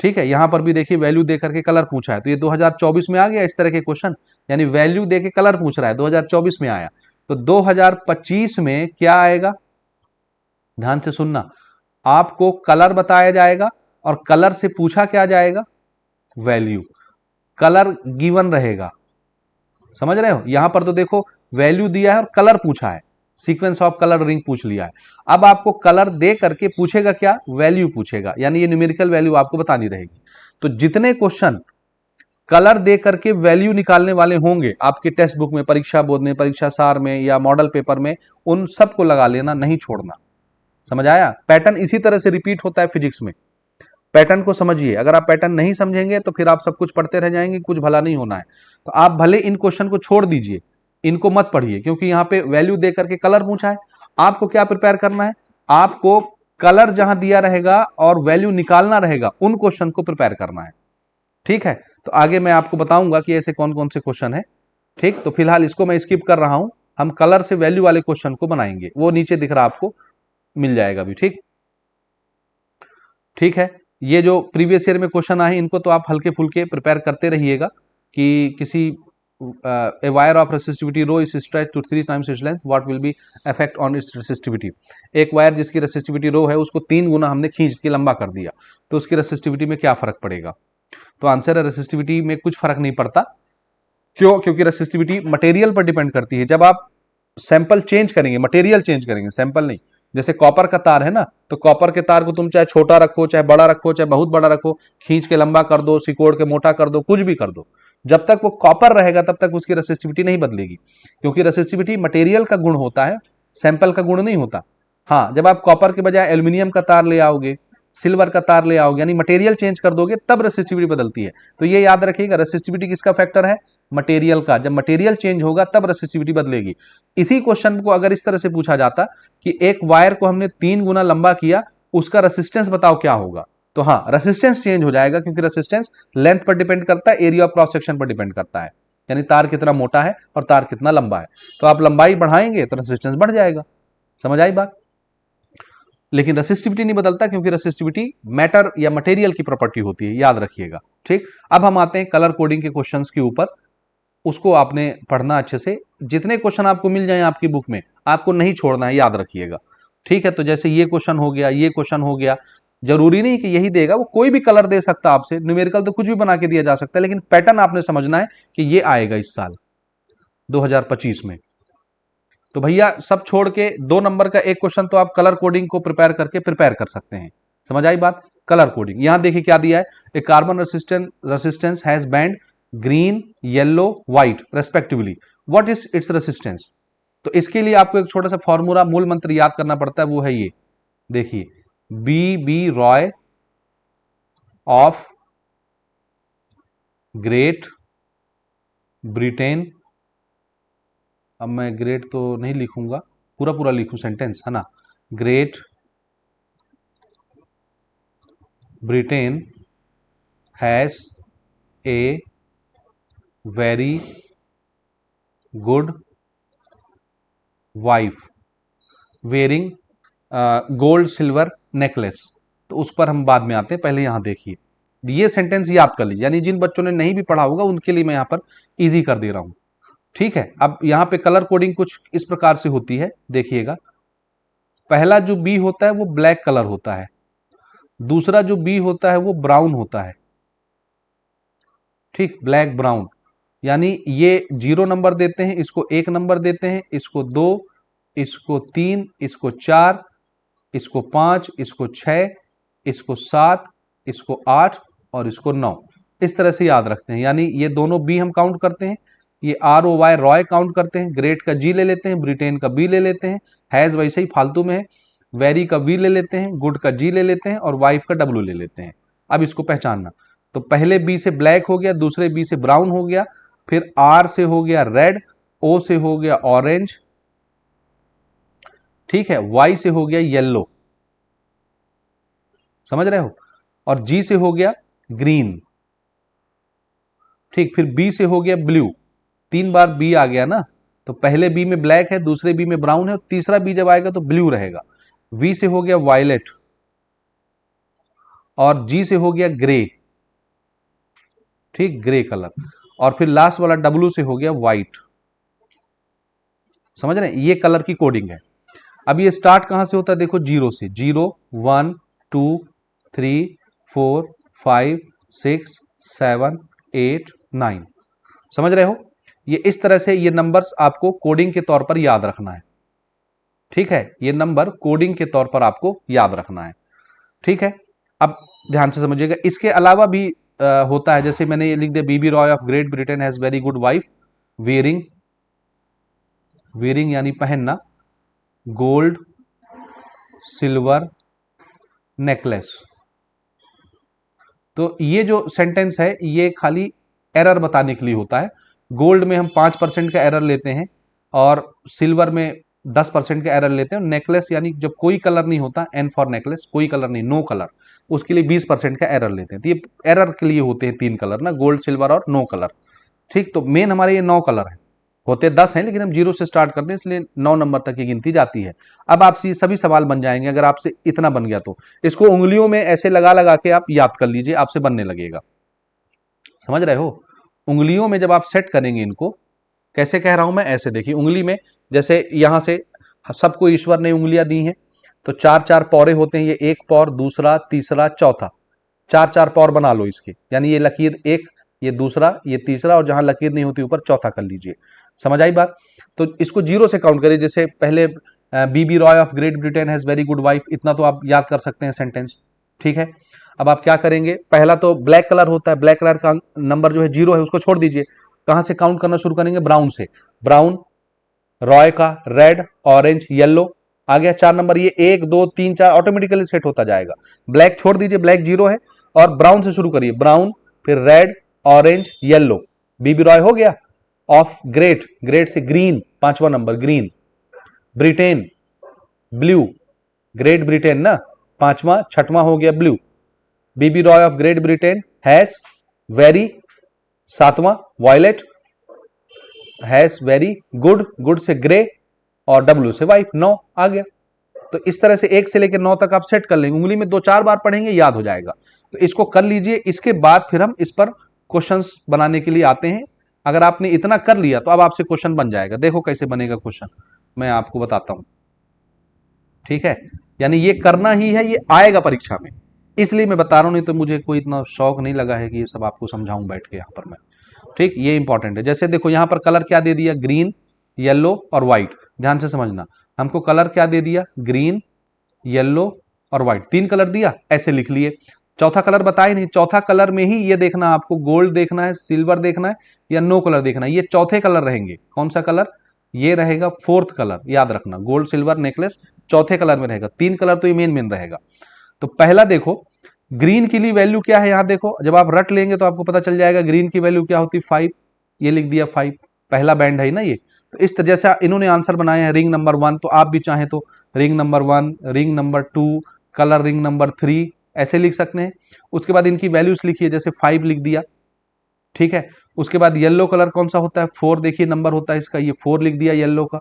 ठीक है, यहां पर भी देखिए वैल्यू दे करके कलर पूछा है, तो ये 2024 में आ गया इस तरह के क्वेश्चन, यानी वैल्यू दे के कलर पूछ रहा है, 2024 में आया। तो 2025 में क्या आएगा, ध्यान से सुनना, आपको कलर बताया जाएगा और कलर से पूछा क्या जाएगा, वैल्यू, कलर गिवन रहेगा। समझ रहे हो? यहां पर तो देखो वैल्यू दिया है और कलर पूछा है, सीक्वेंस ऑफ कलर रिंग पूछ लिया है। अब आपको कलर दे करके पूछेगा क्या, वैल्यू पूछेगा, यानी ये न्यूमेरिकल वैल्यू आपको बतानी रहेगी। तो जितने क्वेश्चन कलर दे करके वैल्यू निकालने वाले होंगे आपके टेक्स्ट बुक में, परीक्षा बोर्ड में, परीक्षा सार में या मॉडल पेपर में, उन सबको लगा लेना, नहीं छोड़ना। समझ आया? पैटर्न इसी तरह से रिपीट होता है फिजिक्स में, पैटर्न को समझिए। अगर आप पैटर्न नहीं समझेंगे तो फिर आप सब कुछ पढ़ते रह जाएंगे, कुछ भला नहीं होना है। तो आप भले इन क्वेश्चन को छोड़ दीजिए, इनको मत पढ़िए, क्योंकि यहाँ पे वैल्यू दे करके कलर पूछा है। आपको क्या प्रिपेयर करना है, आपको कलर जहां दिया रहेगा और वैल्यू निकालना रहेगा, उन क्वेश्चन को प्रिपेयर करना है। ठीक है, तो आगे मैं आपको बताऊंगा कि ऐसे कौन कौन से क्वेश्चन है। ठीक, तो फिलहाल इसको मैं स्किप कर रहा हूं, हम कलर से वैल्यू वाले क्वेश्चन को बनाएंगे, वो नीचे दिख रहा आपको, मिल जाएगा भी। ठीक, ठीक है। ये जो प्रीवियस ईयर में क्वेश्चन आए इनको तो आप हल्के फुल्के प्रिपेयर करते रहिएगा कि किसी a wire of resistivity rho is stretch to 3 times its length, what will be effect on its resistivity. एक वायर जिसकी रेसिस्टिविटी रो है उसको 3 गुना हमने खींच के लंबा कर दिया, तो उसकी रेसिस्टिविटी में क्या फर्क पड़ेगा? तो आंसर है रेसिस्टिविटी में कुछ फर्क नहीं पड़ता। क्यों? क्योंकि रेसिस्टिविटी मटेरियल पर डिपेंड करती है। जब आप सैंपल चेंज करेंगे, मटेरियल चेंज करेंगे, सैंपल नहीं। जैसे कॉपर का तार है ना, तो कॉपर के तार को तुम चाहे छोटा रखो, चाहे बड़ा रखो, चाहे बहुत बड़ा रखो, खींच के लंबा कर दो, सिकोड़ के मोटा कर दो, कुछ भी कर दो, जब तक वो कॉपर रहेगा तब तक उसकी रेसिस्टिविटी नहीं बदलेगी, क्योंकि रेसिस्टिविटी मटेरियल का गुण होता है, सैंपल का गुण नहीं होता। हाँ, जब आप कॉपर के बजाय एल्यूमिनियम का तार ले आओगे, सिल्वर का तार ले आओगे, यानी मटेरियल चेंज कर दोगे, तब रेसिस्टिविटी बदलती है। तो ये याद रखिएगा, रेसिस्टिविटी किसका फैक्टर है? मटेरियल का। जब मटेरियल चेंज होगा तब रेसिस्टिविटी बदलेगी। इसी क्वेश्चन को अगर इस तरह से पूछा जाता कि एक वायर को हमने 3 गुना लंबा किया, उसका रेसिस्टेंस बताओ क्या होगा, तो हाँ, रेसिस्टेंस चेंज हो जाएगा, क्योंकि रेसिस्टेंस लेंथ पर डिपेंड करता है, एरिया ऑफ क्रॉस सेक्शन पर डिपेंड करता है, यानी तार कितना मोटा है और तार कितना लंबा है। तो आप लंबाई बढ़ाएंगे तो रेसिस्टेंस बढ़ जाएगा। समझ आई बात? लेकिन रेसिस्टिविटी नहीं बदलता, क्योंकि रेसिस्टिविटी मैटर या मटेरियल की प्रॉपर्टी होती है, याद रखिएगा। ठीक, अब हम आते हैं कलर कोडिंग के क्वेश्चंस के ऊपर। उसको आपने पढ़ना अच्छे से, जितने क्वेश्चन आपको मिल जाएं आपकी बुक में, आपको नहीं छोड़ना है, याद रखिएगा। ठीक है, तो जैसे ये क्वेश्चन हो गया, ये क्वेश्चन हो गया, जरूरी नहीं कि यही देगा, वो कोई भी कलर दे सकता है आपसे, न्यूमेरिकल तो कुछ भी बना के दिया जा सकता है, लेकिन पैटर्न आपने समझना है कि ये आएगा इस साल 2025 में। तो भैया सब छोड़ के 2 नंबर का एक क्वेश्चन तो आप कलर कोडिंग को प्रिपेयर कर सकते हैं। समझ आई बात? कलर कोडिंग यहां देखिए क्या दिया है, a carbon resistance has band green, yellow, white respectively, what is its resistance. तो इसके लिए आपको एक छोटा सा फॉर्मूला, मूल मंत्र याद करना पड़ता है, वो है ये देखिए, B B Roy of Great Britain. अब मैं ग्रेट तो नहीं लिखूंगा, पूरा पूरा लिखूं सेंटेंस, है ना। Great Britain has a very good wife wearing gold silver necklace. तो उस पर हम बाद में आते हैं, पहले यहां देखिए, ये सेंटेंस याद कर लीजिए, यानी जिन बच्चों ने नहीं भी पढ़ा होगा उनके लिए मैं यहां पर इजी कर दे रहा हूं। ठीक है, अब यहां पे कलर कोडिंग कुछ इस प्रकार से होती है, देखिएगा। पहला जो बी होता है वो ब्लैक कलर होता है, दूसरा जो बी होता है वो ब्राउन होता है। ठीक, ब्लैक ब्राउन, यानी ये 0 नंबर देते हैं, इसको 1 नंबर देते हैं, इसको 2, इसको 3, इसको 4, इसको 5, इसको 6, इसको 7, इसको 8 और इसको 9। इस तरह से याद रखते हैं, यानी ये दोनों बी हम काउंट करते हैं, ये ROY रॉय काउंट करते हैं, ग्रेट का जी ले लेते हैं, ब्रिटेन का बी ले लेते हैं, हैज वैसे ही फालतू में है, वेरी का वी ले लेते हैं, गुड का जी ले लेते हैं और वाइफ का डब्ल्यू ले लेते हैं। अब इसको पहचानना, तो पहले बी से ब्लैक हो गया, दूसरे बी से ब्राउन हो गया, फिर आर से हो गया रेड, ओ से हो गया ऑरेंज, ठीक है, वाई से हो गया येलो, समझ रहे हो, और जी से हो गया ग्रीन। ठीक, फिर बी से हो गया ब्लू, 3 बार बी आ गया ना, तो पहले बी में ब्लैक है, दूसरे बी में ब्राउन है, और तीसरा बी जब आएगा तो ब्लू रहेगा। वी से हो गया वायलेट, और जी से हो गया ग्रे, ठीक, ग्रे कलर, और फिर लास्ट वाला डब्ल्यू से हो गया व्हाइट। समझ रहे हैं, ये कलर की कोडिंग है। अब ये स्टार्ट कहां से होता है, देखो 0 से, 0 1 2 3 4 5 6 7 8 9। समझ रहे हो, ये इस तरह से ये नंबर्स आपको कोडिंग के तौर पर याद रखना है। ठीक है, ये नंबर कोडिंग के तौर पर आपको याद रखना है। ठीक है, अब ध्यान से समझिएगा, इसके अलावा भी होता है, जैसे मैंने ये लिख दिया, BB Roy of Great Britain has very good wife wearing, wearing यानी पहनना, गोल्ड सिल्वर नेकलेस। तो ये जो सेंटेंस है ये खाली एरर बताने के लिए होता है। गोल्ड में हम 5% का एरर लेते हैं, और सिल्वर में 10% का एरर लेते हैं। नेकलेस यानी जब कोई कलर नहीं होता, एन फॉर नेकलेस, कोई कलर नहीं, नो कलर, उसके लिए 20% का एरर लेते हैं। तो ये एरर के लिए होते हैं 3 कलर ना, गोल्ड सिल्वर और नो कलर। ठीक, तो मेन हमारे ये 9 कलर है। होते 10 हैं लेकिन हम 0 से स्टार्ट करते हैं, इसलिए 9 नंबर तक की गिनती जाती है। अब आपसे सभी सवाल बन जाएंगे अगर आपसे इतना बन गया तो। इसको उंगलियों में ऐसे लगा लगा के आप याद कर लीजिए, आपसे बनने लगेगा। समझ रहे हो? उंगलियों में जब आप सेट करेंगे इनको, कैसे कह रहा हूं मैं, ऐसे देखिए उंगली में, जैसे यहां से सबको ईश्वर ने उंगलियां दी हैं, तो 4-4 पौरे होते हैं, ये एक पौर, दूसरा, तीसरा, चौथा, 4-4 पौर बना लो इसके, यानी ये लकीर एक, ये दूसरा, ये तीसरा, और जहां लकीर नहीं होती ऊपर चौथा कर लीजिए। समझ आई बात? तो इसको 0 से काउंट करिए। जैसे पहले BB Roy of Great Britain has very good wife, इतना तो आप याद कर सकते हैं सेंटेंस, ठीक है। अब आप क्या करेंगे, पहला तो ब्लैक कलर होता है, ब्लैक कलर का नंबर जो है 0 है, उसको छोड़ दीजिए। कहां से काउंट करना शुरू करेंगे? ब्राउन से। ब्राउन, रॉय का, रेड, ऑरेंज, येलो, आ गया 4 नंबर। ये 1 2 3 4 ऑटोमेटिकली सेट होता जाएगा। ब्लैक छोड़ दीजिए, ब्लैक 0 है, और ब्राउन से शुरू करिए। ब्राउन, फिर red, orange, yellow, BB Roy हो गया। ऑफ ग्रेट, ग्रेट से ग्रीन, 5वां number green. Britain, blue, Great Britain ना, 5वां, 6वां हो गया blue. BB Roy of Great Britain has very, 7वां violet, has very good, good से ग्रे, और डब्ल्यू से वाइफ, 9 आ गया। तो इस तरह से 1 से लेकर 9 तक आप सेट कर लेंगे, उंगली में 2-4 बार पढ़ेंगे, याद हो जाएगा। तो इसको कर लीजिए, इसके बाद फिर हम इस पर क्वेश्चंस बनाने के लिए आते हैं। अगर आपने इतना कर लिया तो अब आपसे क्वेश्चन बन जाएगा। देखो कैसे बनेगा क्वेश्चन, मैं आपको बताता हूं, ठीक है। यानी ये करना ही है, ये आएगा परीक्षा में, इसलिए मैं बता रहा हूं, नहीं तो मुझे कोई इतना शौक नहीं लगा है कि ये सब आपको समझाऊं बैठ के यहां पर मैं, ठीक। ये इंपॉर्टेंट है। जैसे देखो यहां पर कलर क्या दे दिया, ग्रीन, येलो और व्हाइट, ध्यान से समझना। हमको कलर क्या दे दिया, ग्रीन, येलो और व्हाइट, 3 कलर दिया, ऐसे लिख लिए। चौथा कलर बताए नहीं, चौथा कलर में ही ये देखना आपको, गोल्ड देखना है, सिल्वर देखना है, या नो कलर देखना है। ये चौथे कलर रहेंगे। कौन सा कलर? ये रहेगा 4th कलर, याद रखना। गोल्ड सिल्वर नेकलेस चौथे कलर में रहेगा, 3 कलर तो ये मेन मेन रहेगा। तो पहला देखो, ग्रीन के लिए वैल्यू क्या है, यहां देखो, जब आप रट लेंगे तो आपको पता चल जाएगा ग्रीन की वैल्यू क्या होती है, 5। ये लिख दिया 5, पहला बैंड है ना ये। तो इस तरह जैसे इन्होंने आंसर बनाए हैं रिंग नंबर 1, तो आप भी चाहें तो ring number 1, ring number 2, colour ring number 3, ऐसे लिख सकते हैं। उसके बाद इनकी वैल्यूज लिखिए, जैसे 5 लिख दिया, ठीक है। उसके बाद येलो कलर कौन सा होता है, 4, देखिए नंबर होता है इसका, ये 4 लिख दिया येलो का।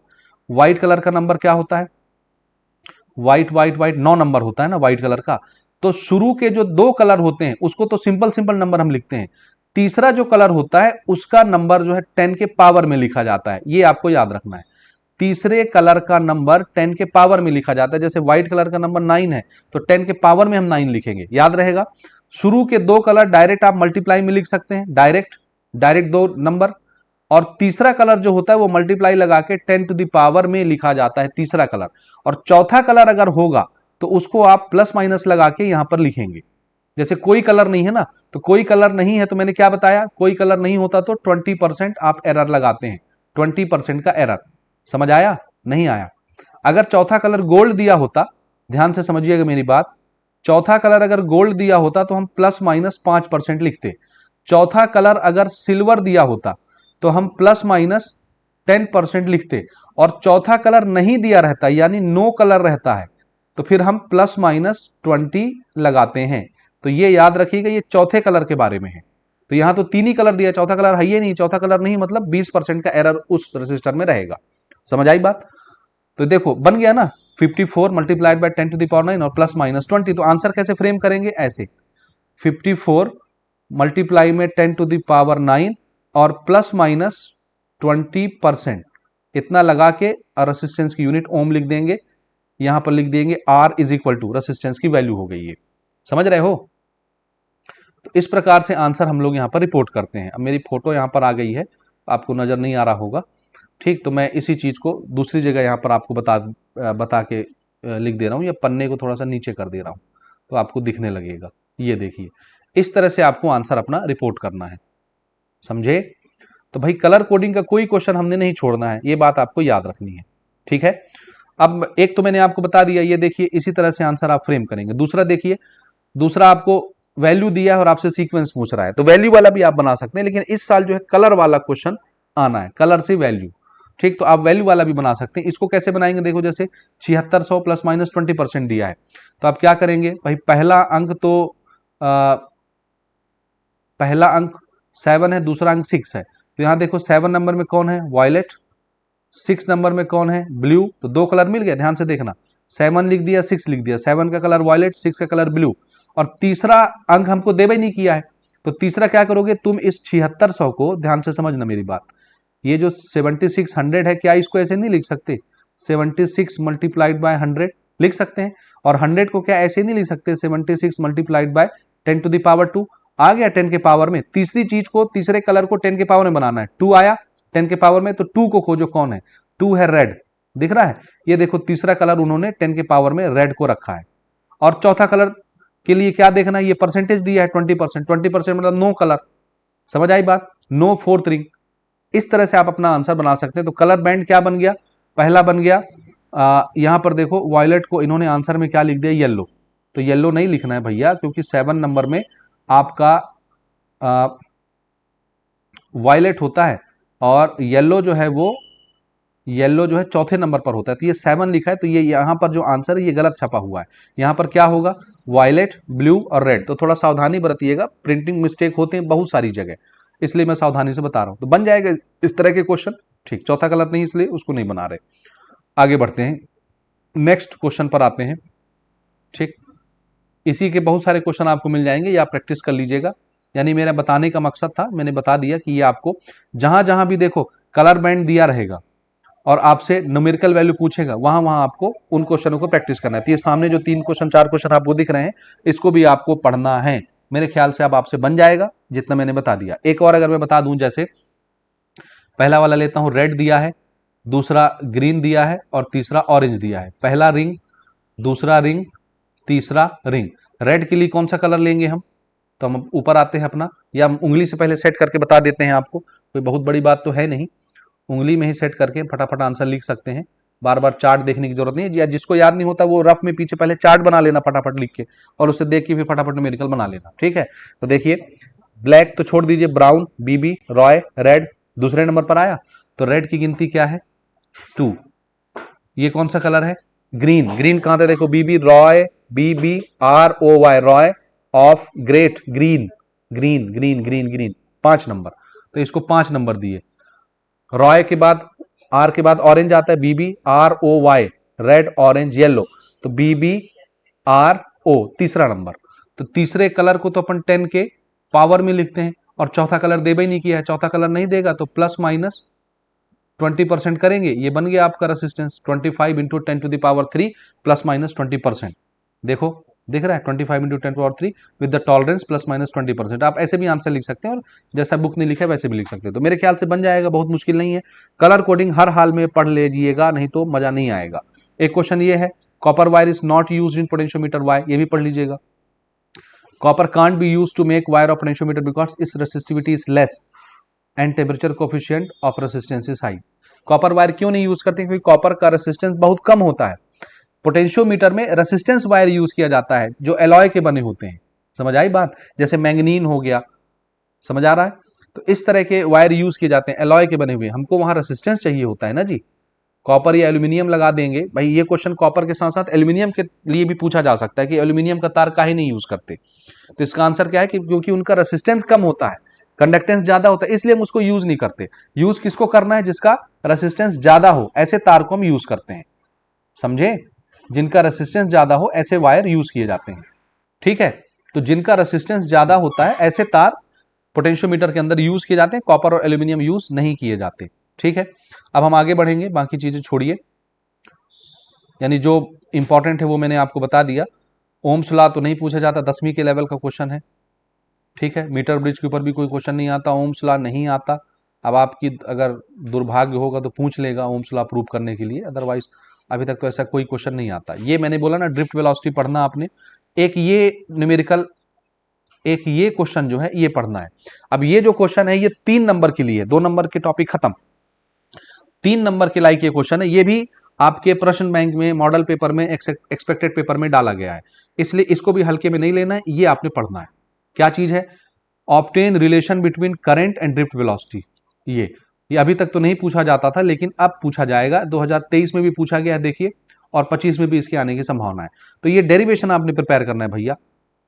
व्हाइट कलर का नंबर क्या होता है, व्हाइट व्हाइट व्हाइट 9 नंबर होता है ना व्हाइट कलर का। तो शुरू के जो 2 कलर होते हैं उसको तो सिंपल सिंपल नंबर हम लिखते हैं, तीसरा जो कलर होता है उसका नंबर जो है 10 के पावर में लिखा जाता है, ये आपको याद रखना है। तीसरे कलर का नंबर 10 के पावर में लिखा जाता है। जैसे व्हाइट कलर का नंबर 9 है, तो 10 के पावर में हम 9 लिखेंगे, याद रहेगा। शुरू के 2 कलर डायरेक्ट आप मल्टीप्लाई में लिख सकते हैं, डायरेक्ट डायरेक्ट 2 नंबर। और तीसरा कलर जो होता है वो मल्टीप्लाई लगा के 10 टू द पावर में लिखा जाता है, तीसरा कलर। और चौथा कलर अगर होगा तो उसको आप प्लस माइनस लगा के यहां पर लिखेंगे। जैसे कोई कलर नहीं है ना, तो कोई कलर नहीं है तो मैंने क्या बताया, कोई कलर नहीं होता तो 20% आप एरर लगाते हैं, 20% का एरर। समझ आया? नहीं आया? अगर चौथा कलर गोल्ड दिया होता, ध्यान से समझिएगा मेरी बात, चौथा कलर अगर गोल्ड दिया होता तो हम प्लस माइनस 5% लिखते। चौथा कलर अगर सिल्वर दिया होता तो हम प्लस माइनस 10% लिखते। और चौथा कलर नहीं दिया रहता, यानी नो कलर रहता है, तो फिर हम प्लस माइनस 20 लगाते हैं। तो ये याद रखिएगा, ये चौथे कलर के बारे में है। तो यहां तो 3 ही कलर दिया, चौथा कलर है ही नहीं, चौथा कलर नहीं मतलब 20% का एरर उस रजिस्टर में रहेगा। समझ आई बात? तो देखो बन गया ना, 54 multiplied by 10 to the power 9 और प्लस माइनस 20। तो आंसर कैसे फ्रेम करेंगे, ऐसे 54 मल्टीप्लाई में 10 टू द पावर 9 और प्लस माइनस 20%, इतना लगा के और रेसिस्टेंस की यूनिट ओम लिख देंगे, यहां पर लिख देंगे R is equal to resistance की वैल्यू हो गई है। समझ रहे हो? तो इस प्रकार से आंसर हम लोग यहां पर रिपोर्ट करते हैं। अब मेरी फोटो यहां पर आ गई है, आपको नजर नहीं आ रहा होगा, ठीक। तो मैं इसी चीज को दूसरी जगह यहां पर आपको बता के लिख दे रहा हूं, या पन्ने को थोड़ा सा नीचे कर दे रहा हूं तो आपको दिखने लगेगा। ये देखिए, इस तरह से आपको आंसर अपना रिपोर्ट करना है, समझे? तो भाई कलर कोडिंग का कोई क्वेश्चन हमने नहीं छोड़ना है, ये बात आपको याद रखनी है, ठीक है। अब एक तो मैंने आपको बता दिया, ये देखिए इसी तरह से आंसर आप फ्रेम करेंगे। दूसरा देखिए, दूसरा आपको वैल्यू दिया है और आपसे सीक्वेंस पूछ रहा है, तो वैल्यू वाला भी आप बना सकते हैं, लेकिन इस साल जो है कलर वाला क्वेश्चन आना है, कलर से वैल्यू, ठीक। तो आप वैल्यू वाला भी बना सकते हैं। इसको कैसे बनाएंगे, देखो जैसे 7600 प्लस माइनस 20% दिया है, तो आप क्या करेंगे भाई, पहला अंक तो पहला अंक 7 है, दूसरा अंक 6 है, तो यहाँ देखो 7 नंबर में कौन है, वायलेट। 6 नंबर में कौन है, ब्लू। तो 2 कलर मिल गया, ध्यान से देखना, 7 लिख दिया, 6 लिख दिया। 7 का कलर वायलेट, 6 का कलर ब्लू। और तीसरा अंक हमको देवे नहीं किया है, तो तीसरा क्या करोगे तुम, इस 7600 को ध्यान से समझना मेरी बात, ये जो 7600 है, क्या इसको ऐसे नहीं लिख सकते, 76 मल्टीप्लाइड बाय 100 लिख सकते हैं। और 100 को क्या ऐसे नहीं लिख सकते, 76 multiplied by 10 to the power 2। आ गया 10 के पावर में। तीसरी चीज को, तीसरे कलर को 10 के पावर में बनाना है, 2 आया 10 के पावर में, तो 2 को खोजो कौन है, 2 है रेड, दिख रहा है। ये देखो तीसरा कलर उन्होंने 10 के पावर में रेड को रखा है। और चौथा कलर के लिए क्या देखना है, ये परसेंटेज दिया है 20%, 20% मतलब नो कलर, समझ आई बात, नो फोर्थ रिंग। इस तरह से आप अपना आंसर बना सकते हैं। तो कलर बैंड क्या बन गया, पहला बन गया, यहां पर देखो वायलेट को इन्होंने आंसर में क्या लिख दिया, येलो। तो येलो नहीं लिखना है भैया, क्योंकि 7 नंबर में आपका वायलेट होता है, और येलो जो है वो, येलो जो है चौथे नंबर पर होता है। तो ये 7 लिखा है, तो ये यहां पर जो आंसर है ये गलत छपा हुआ है। यहां पर क्या होगा, वायलेट, ब्लू और रेड। तो थोड़ा सावधानी बरतिएगा, प्रिंटिंग मिस्टेक होते हैं बहुत सारी जगह, इसलिए मैं सावधानी से बता रहा हूं। तो बन जाएगा इस तरह के क्वेश्चन, ठीक। चौथा कलर नहीं इसलिए उसको नहीं बना रहे। आगे बढ़ते हैं, नेक्स्ट क्वेश्चन पर आते हैं, ठीक। इसी के बहुत सारे क्वेश्चन आपको मिल जाएंगे, या प्रैक्टिस कर लीजिएगा। यानी मेरा बताने का मकसद था, मैंने बता दिया कि ये आपको जहां जहां भी देखो कलर बैंड दिया रहेगा और आपसे न्यूमेरिकल वैल्यू पूछेगा, वहां वहां आपको उन क्वेश्चनों को प्रैक्टिस करना है। तो ये सामने जो 3 क्वेश्चन 4 क्वेश्चन आपको दिख रहे हैं, इसको भी आपको पढ़ना है। मेरे ख्याल से अब आपसे बन जाएगा जितना मैंने बता दिया। एक और अगर मैं बता दूं, जैसे पहला वाला लेता हूं, रेड दिया है, दूसरा ग्रीन दिया है और तीसरा ऑरेंज दिया है। पहला रिंग, दूसरा रिंग, तीसरा रिंग। रेड के लिए कौन सा कलर लेंगे हम, तो हम ऊपर आते हैं अपना, या हम उंगली से पहले सेट करके बता देते हैं आपको, कोई बहुत बड़ी बात तो है नहीं, उंगली में ही सेट करके फटाफट आंसर लिख सकते हैं। बार बार चार्ट देखने की जरूरत नहीं है, या जिसको याद नहीं होता वो रफ में पीछे पहले चार्ट बना लेना फटाफट लिख के, और उससे देख के भी फटाफट न्यूमेरिकल बना लेना, ठीक है। तो देखिए, ब्लैक तो छोड़ दीजिए, ब्राउन, बीबी, रॉय, रेड दूसरे नंबर पर आया। तो रेड की गिनती क्या है, 2। ये कौन सा कलर है, ग्रीन। ग्रीन कहां था, देखो, BB, Roy, BBROY, Roy of great, green, green green green green, 5 number. तो इसको 5 नंबर दिए। रॉय के बाद, आर के बाद ऑरेंज आता है, BBROY, रेड, ऑरेंज, येलो। तो BBRO तीसरा नंबर। तो तीसरे कलर को तो अपन 10 के पावर में लिखते हैं, और चौथा कलर देवे नहीं किया है, चौथा कलर नहीं देगा तो प्लस माइनस 20% करेंगे। ये बन गया आपका resistance, 25 into 10 to the power 3 plus minus 20%। देखो, दिख रहा है, 25 into 10 power 3 with the tolerance plus minus 20%। आप ऐसे भी आंसर लिख सकते हैं, और जैसा बुक ने लिखा है वैसे भी लिख सकते हैं। तो मेरे ख्याल से बन जाएगा, बहुत मुश्किल नहीं है। कलर कोडिंग हर हाल में पढ़ लीजिएगा, नहीं तो मजा नहीं आएगा। एक क्वेश्चन ये है, copper wire is not use in potentiometer why, ये भी पढ़ लीजिएगा। Copper can't be use to make wire of potentiometer because इस resistivity is less and temperature coefficient of resistance is high. Copper wire क्यों नहीं use करते, क्योंकि copper का रेसिस्टेंस बहुत कम होता है। पोटेंशियोमीटर में रेसिस्टेंस वायर यूज किया जाता है जो एलॉय के बने होते हैं, समझ आई बात, जैसे मैंगनीन हो गया, समझ आ रहा है। तो इस तरह के वायर यूज किए जाते हैं एलॉय के बने हुए, हमको वहां रेसिस्टेंस चाहिए होता है ना जी। कॉपर या एल्यूमिनियम लगा देंगे भाई, ये क्वेश्चन कॉपर के साथ साथ एल्यूमिनियम के लिए भी पूछा जा सकता है कि एल्यूमिनियम का तार काहे नहीं यूज करते। तो इसका आंसर क्या है कि क्योंकि उनका रेसिस्टेंस कम होता है, कंडक्टेंस ज्यादा होता है, इसलिए हम उसको यूज नहीं करते। यूज किसको करना है, जिसका रेसिस्टेंस ज्यादा हो, ऐसे तार को हम यूज करते हैं, समझे। जिनका रेसिस्टेंस ज्यादा हो ऐसे वायर यूज किए जाते हैं, ठीक है। तो जिनका रेसिस्टेंस ज्यादा होता है ऐसे तार पोटेंशियोमीटर के अंदर यूज किए जाते हैं, कॉपर और एल्यूमिनियम यूज नहीं किए जाते, ठीक है। अब हम आगे बढ़ेंगे, बाकी चीजें छोड़िए, यानी जो इंपॉर्टेंट है वो मैंने आपको बता दिया। ओम्स लॉ तो नहीं पूछा जाता, 10वीं के लेवल का क्वेश्चन है, ठीक है। मीटर ब्रिज के ऊपर भी कोई क्वेश्चन नहीं आता, ओम्स लॉ नहीं आता। अब आपकी अगर दुर्भाग्य होगा तो पूछ लेगा ओम्स लॉ प्रूव करने के लिए, अदरवाइज अभी तक तो ऐसा कोई क्वेश्चन नहीं आता। ये मैंने बोला ना, ड्रिफ्ट वेलोसिटी पढ़ना आपने, एक ये न्यूमेरिकल, एक ये क्वेश्चन जो है ये पढ़ना है। अब ये जो क्वेश्चन है ये 3 नंबर के लिए, 2 नंबर के टॉपिक खत्म, 3 नंबर के लाइक ये क्वेश्चन है। ये भी आपके प्रश्न बैंक में, मॉडल पेपर में, एक्सपेक्टेड पेपर में डाला गया है, इसलिए इसको भी हल्के में नहीं लेना है, ये आपने पढ़ना है। क्या चीज है, obtain relation between current and drift velocity. ये अभी तक तो नहीं पूछा जाता था, लेकिन अब पूछा जाएगा। 2023 में भी पूछा गया है देखिए, और 25 में भी इसके आने की संभावना है। तो ये डेरिवेशन आपने प्रिपेयर करना है भैया,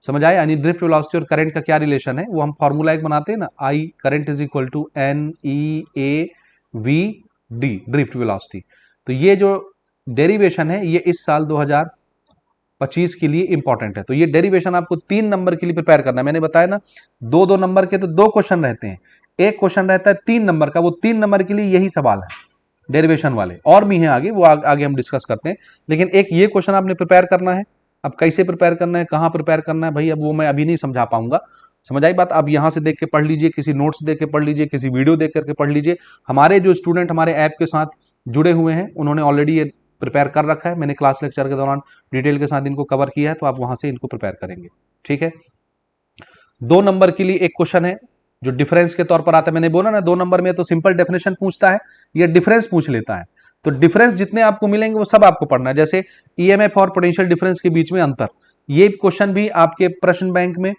समझ आए? यानी ड्रिफ्ट वेलोसिटी और करंट का क्या रिलेशन है, वो हम फॉर्मूला एक बनाते हैं ना, I current is equal to N E A V D, drift velocity. तो ये जो डेरिवेशन है ये इस साल 2025 के लिए इंपॉर्टेंट है। तो ये डेरिवेशन आपको 3 नंबर के लिए प्रिपेयर करना है। मैंने बताया ना, 2-2 नंबर के तो 2 क्वेश्चन रहते हैं, एक क्वेश्चन रहता है 3 नंबर का, वो 3 नंबर के लिए यही सवाल है डेरिवेशन वाले। और भी हैं आगे, वो आगे हम डिस्कस करते हैं, लेकिन एक ये क्वेश्चन आपने प्रिपेयर करना है। अब कैसे प्रिपेयर करना है, कहाँ प्रिपेयर करना है भाई, अब वो मैं अभी नहीं समझा पाऊंगा। समझ आई बात? आप यहाँ से देख के पढ़ लीजिए, किसी नोट्स देख के पढ़ लीजिए, किसी वीडियो देख करके पढ़ लीजिए। हमारे जो स्टूडेंट हमारे ऐप के साथ जुड़े हुए हैं उन्होंने ऑलरेडी ये प्रिपेयर कर रखा है, मैंने क्लास लेक्चर के दौरान डिटेल के साथ इनको कवर किया है, तो आप वहां से इनको प्रिपेयर करेंगे। ठीक है, 2 नंबर के लिए एक क्वेश्चन है जो डिफरेंस के तौर पर आता है। मैंने बोला ना 2 नंबर में तो सिंपल डेफिनेशन पूछता है, ये डिफरेंस पूछ लेता है। तो डिफरेंस जितने आपको मिलेंगे वो सब आपको पढ़ना है, जैसे ईएमएफ और पोटेंशियल डिफरेंस के बीच में अंतर। ये क्वेश्चन भी आपके प्रश्न बैंक में,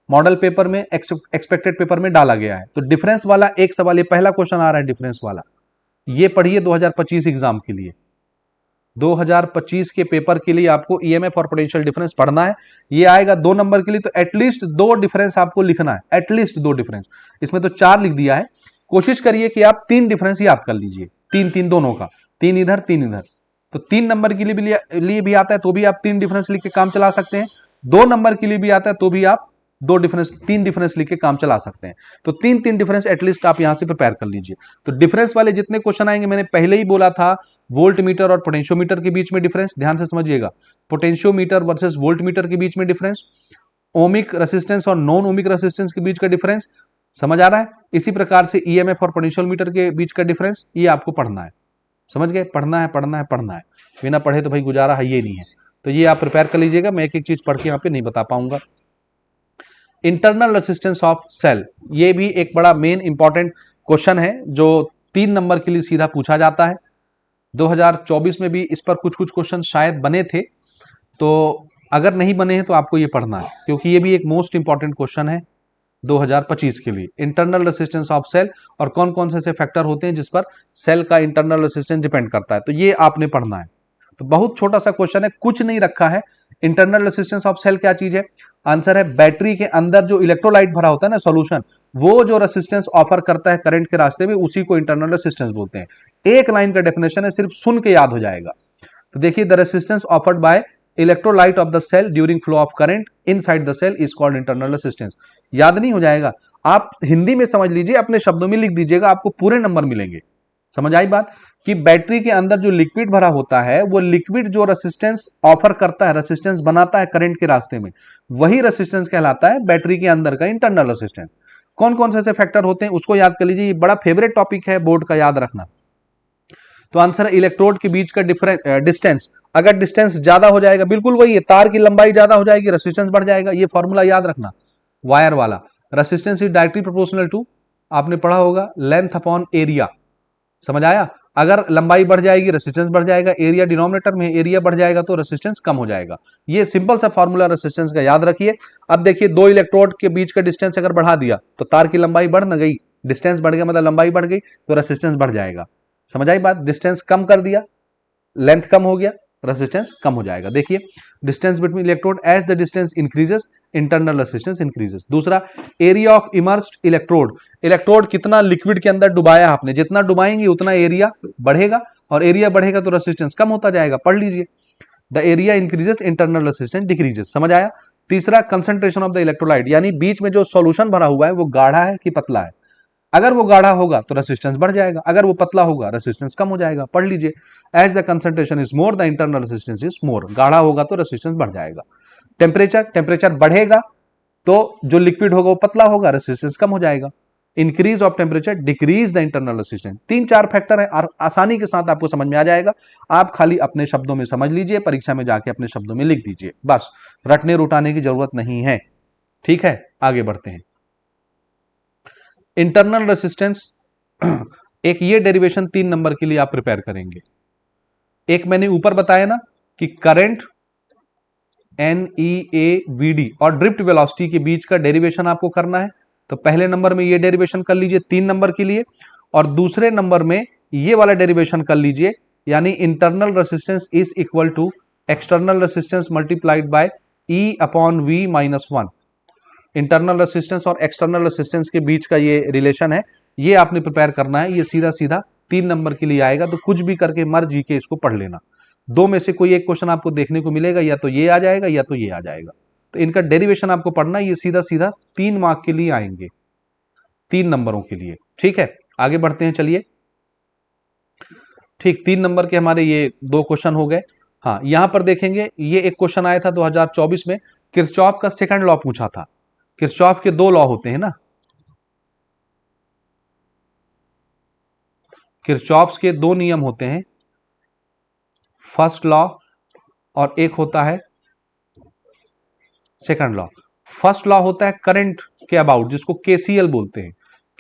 मॉडल पेपर में, एक्सपेक्टेड पेपर में डाला गया है। तो डिफरेंस वाला एक सवाल, ये पहला क्वेश्चन आ रहा है डिफरेंस वाला, ये पढ़िए 2025 एग्जाम के लिए। 2025 के पेपर के लिए आपको ईएमएफ और पोटेंशियल डिफरेंस पढ़ना है। ये आएगा 2 नंबर के लिए, तो एटलीस्ट 2 डिफरेंस आपको लिखना है, एटलीस्ट 2 डिफरेंस। इसमें तो 4 लिख दिया है, कोशिश करिए कि आप 3 डिफरेंस याद कर लीजिए, 3-3 दोनों का, 3 इधर 3 इधर। तो 3 नंबर के लिए भी आता है तो भी आप 3 डिफरेंस लिख के काम चला सकते हैं। 2 नंबर के लिए भी आता है तो भी आप 3 डिफरेंस लिख के काम चला सकते हैं। तो 3-3 डिफरेंस एटलीस्ट आप यहां से प्रिपेयर कर लीजिए। तो डिफरेंस वाले जितने क्वेश्चन आएंगे, मैंने पहले ही बोला था, वोल्ट मीटर और पोटेंशियोमीटर के बीच में डिफरेंस, ध्यान से समझिएगा, पोटेंशियोमीटर वर्सेस वोल्ट मीटर के बीच में डिफरेंस, ओमिक रेसिस्टेंस और नॉन ओमिक रेसिस्टेंस के बीच का डिफरेंस, समझ आ रहा है? इसी प्रकार से ईएमएफ और पोटेंशियोमीटर के बीच का डिफरेंस, ये आपको पढ़ना है। समझ गए? पढ़ना है, पढ़ना है, पढ़ना है, बिना पढ़े तो भाई गुजारा है ये नहीं है। तो ये आप प्रिपेयर कर लीजिएगा, मैं एक एक चीज पढ़ के यहाँ पे नहीं बता पाऊंगा। इंटरनल रेसिस्टेंस ऑफ सेल, ये भी एक बड़ा मेन इंपॉर्टेंट क्वेश्चन है जो 3 नंबर के लिए सीधा पूछा जाता है। 2024 में भी इस पर कुछ कुछ क्वेश्चन शायद बने थे, तो अगर नहीं बने हैं तो आपको ये पढ़ना है, क्योंकि ये भी एक मोस्ट इंपॉर्टेंट क्वेश्चन है 2025 के लिए। इंटरनल रेसिस्टेंस ऑफ सेल, और कौन कौन से ऐसे फैक्टर होते हैं जिस पर सेल का इंटरनल रेसिस्टेंस डिपेंड करता है, तो ये आपने पढ़ना है। तो बहुत छोटा सा क्वेश्चन है, कुछ नहीं रखा है। इंटरनल रेसिस्टेंस ऑफ सेल क्या चीज है? आंसर है बैटरी के अंदर जो इलेक्ट्रोलाइट भरा होता है ना, सॉल्यूशन, वो जो रेसिस्टेंस ऑफर करता है करंट के रास्ते में, उसी को इंटरनल रेसिस्टेंस बोलते हैं। एक लाइन का डेफिनेशन है, सिर्फ सुन के याद हो जाएगा। तो देखिए, the resistance offered by electrolyte of the cell during flow of current inside the cell is called internal resistance. याद नहीं हो जाएगा, आप हिंदी में समझ लीजिए, अपने शब्दों में लिख दीजिएगा, आपको पूरे नंबर मिलेंगे। समझ आई बात? कि बैटरी के अंदर जो लिक्विड भरा होता है, वो लिक्विड जो रेसिस्टेंस ऑफर करता है, रेसिस्टेंस बनाता है करंट के रास्ते में, वही रेसिस्टेंस कहलाता है बैटरी के अंदर का इंटरनल रेसिस्टेंस। कौन कौन से ऐसे फैक्टर होते हैं उसको याद कर लीजिए, ये बड़ा फेवरेट टॉपिक है बोर्ड का, याद रखना। तो आंसर है इलेक्ट्रोड के बीच का डिस्टेंस। अगर डिस्टेंस ज्यादा हो जाएगा, बिल्कुल वही है, तार की लंबाई ज्यादा हो जाएगी, रेसिस्टेंस बढ़ जाएगा। ये फॉर्मूला याद रखना, वायर वाला। Resistance is directly proportional to, आपने पढ़ा होगा, लेंथ अपॉन एरिया। समझ आया? अगर लंबाई बढ़ जाएगी रेसिस्टेंस बढ़ जाएगा, एरिया डिनोमिनेटर में, एरिया बढ़ जाएगा तो रेसिस्टेंस कम हो जाएगा। ये सिंपल सा फॉर्मूला रेसिस्टेंस का याद रखिए। अब देखिए, 2 इलेक्ट्रोड के बीच का डिस्टेंस अगर बढ़ा दिया तो तार की लंबाई बढ़ न गई, डिस्टेंस बढ़ गया मतलब लंबाई बढ़ गई, तो रेसिस्टेंस बढ़ जाएगा। समझ आई बात? डिस्टेंस कम कर दिया, लेंथ कम हो गया, रेसिस्टेंस कम हो जाएगा। देखिए, distance between electrode, as the distance increases internal resistance increases. दूसरा, area of immersed electrode, electrode कितना लिक्विड के अंदर डुबाया आपने, जितना डुबाएंगे उतना एरिया बढ़ेगा, और एरिया बढ़ेगा तो रेसिस्टेंस कम होता जाएगा। पढ़ लीजिए, the area increases internal resistance decreases. समझ आया? तीसरा, कंसंट्रेशन ऑफ द इलेक्ट्रोलाइट, यानी बीच में जो सॉल्यूशन भरा हुआ है वो गाढ़ा है कि पतला है। अगर वो गाढ़ा होगा तो रेसिस्टेंस बढ़ जाएगा, अगर वो पतला होगा रेसिस्टेंस कम हो जाएगा। पढ़ लीजिए, as the concentration is more the internal resistance is more, गाढ़ा होगा तो रेसिस्टेंस बढ़ जाएगा। टेम्परेचर बढ़ेगा तो जो लिक्विड होगा वो पतला होगा, रेसिस्टेंस कम हो जाएगा। Increase of temperature decrease the internal resistance. 3-4 factor है, आसानी के साथ आपको समझ में आ जाएगा। आप खाली अपने शब्दों में समझ लीजिए, परीक्षा में जाके अपने शब्दों में लिख दीजिए, बस रटने रुटाने की जरूरत नहीं है। ठीक है, आगे बढ़ते हैं। इंटरनल रेसिस्टेंस, एक ये डेरिवेशन 3 नंबर के लिए आप प्रिपेयर करेंगे। एक मैंने ऊपर बताया ना कि करंट NEAVD और ड्रिफ्ट वेलोसिटी के बीच का डेरिवेशन आपको करना है। तो पहले नंबर में ये डेरिवेशन कर लीजिए 3 नंबर के लिए, और दूसरे नंबर में ये वाला डेरिवेशन कर लीजिए, यानी internal resistance is equal to external resistance multiplied by E upon V minus 1। Internal resistance और एक्सटर्नल रेसिस्टेंस के बीच का ये रिलेशन है, ये आपने प्रिपेयर करना है। ये सीधा सीधा 3 नंबर के लिए आएगा, तो कुछ भी करके मर जी के इसको पढ़ लेना। दो में से कोई एक क्वेश्चन आपको देखने को मिलेगा, या तो ये आ जाएगा या तो ये आ जाएगा। तो इनका डेरिवेशन आपको पढ़ना है, ये सीधा सीधा 3 मार्क के लिए आएंगे, 3 नंबरों के लिए। ठीक है, आगे बढ़ते हैं, चलिए। ठीक, 3 नंबर के हमारे ये 2 क्वेश्चन हो गए। हाँ, यहां पर देखेंगे, ये एक क्वेश्चन आया था 2024 में, किरचॉफ का सेकंड लॉ पूछा था। किरचॉफ के 2 लॉ होते हैं ना, किरचॉफ के 2 नियम होते हैं, फर्स्ट लॉ और एक होता है सेकंड लॉ। फर्स्ट लॉ होता है करंट के अबाउट, जिसको केसीएल बोलते हैं,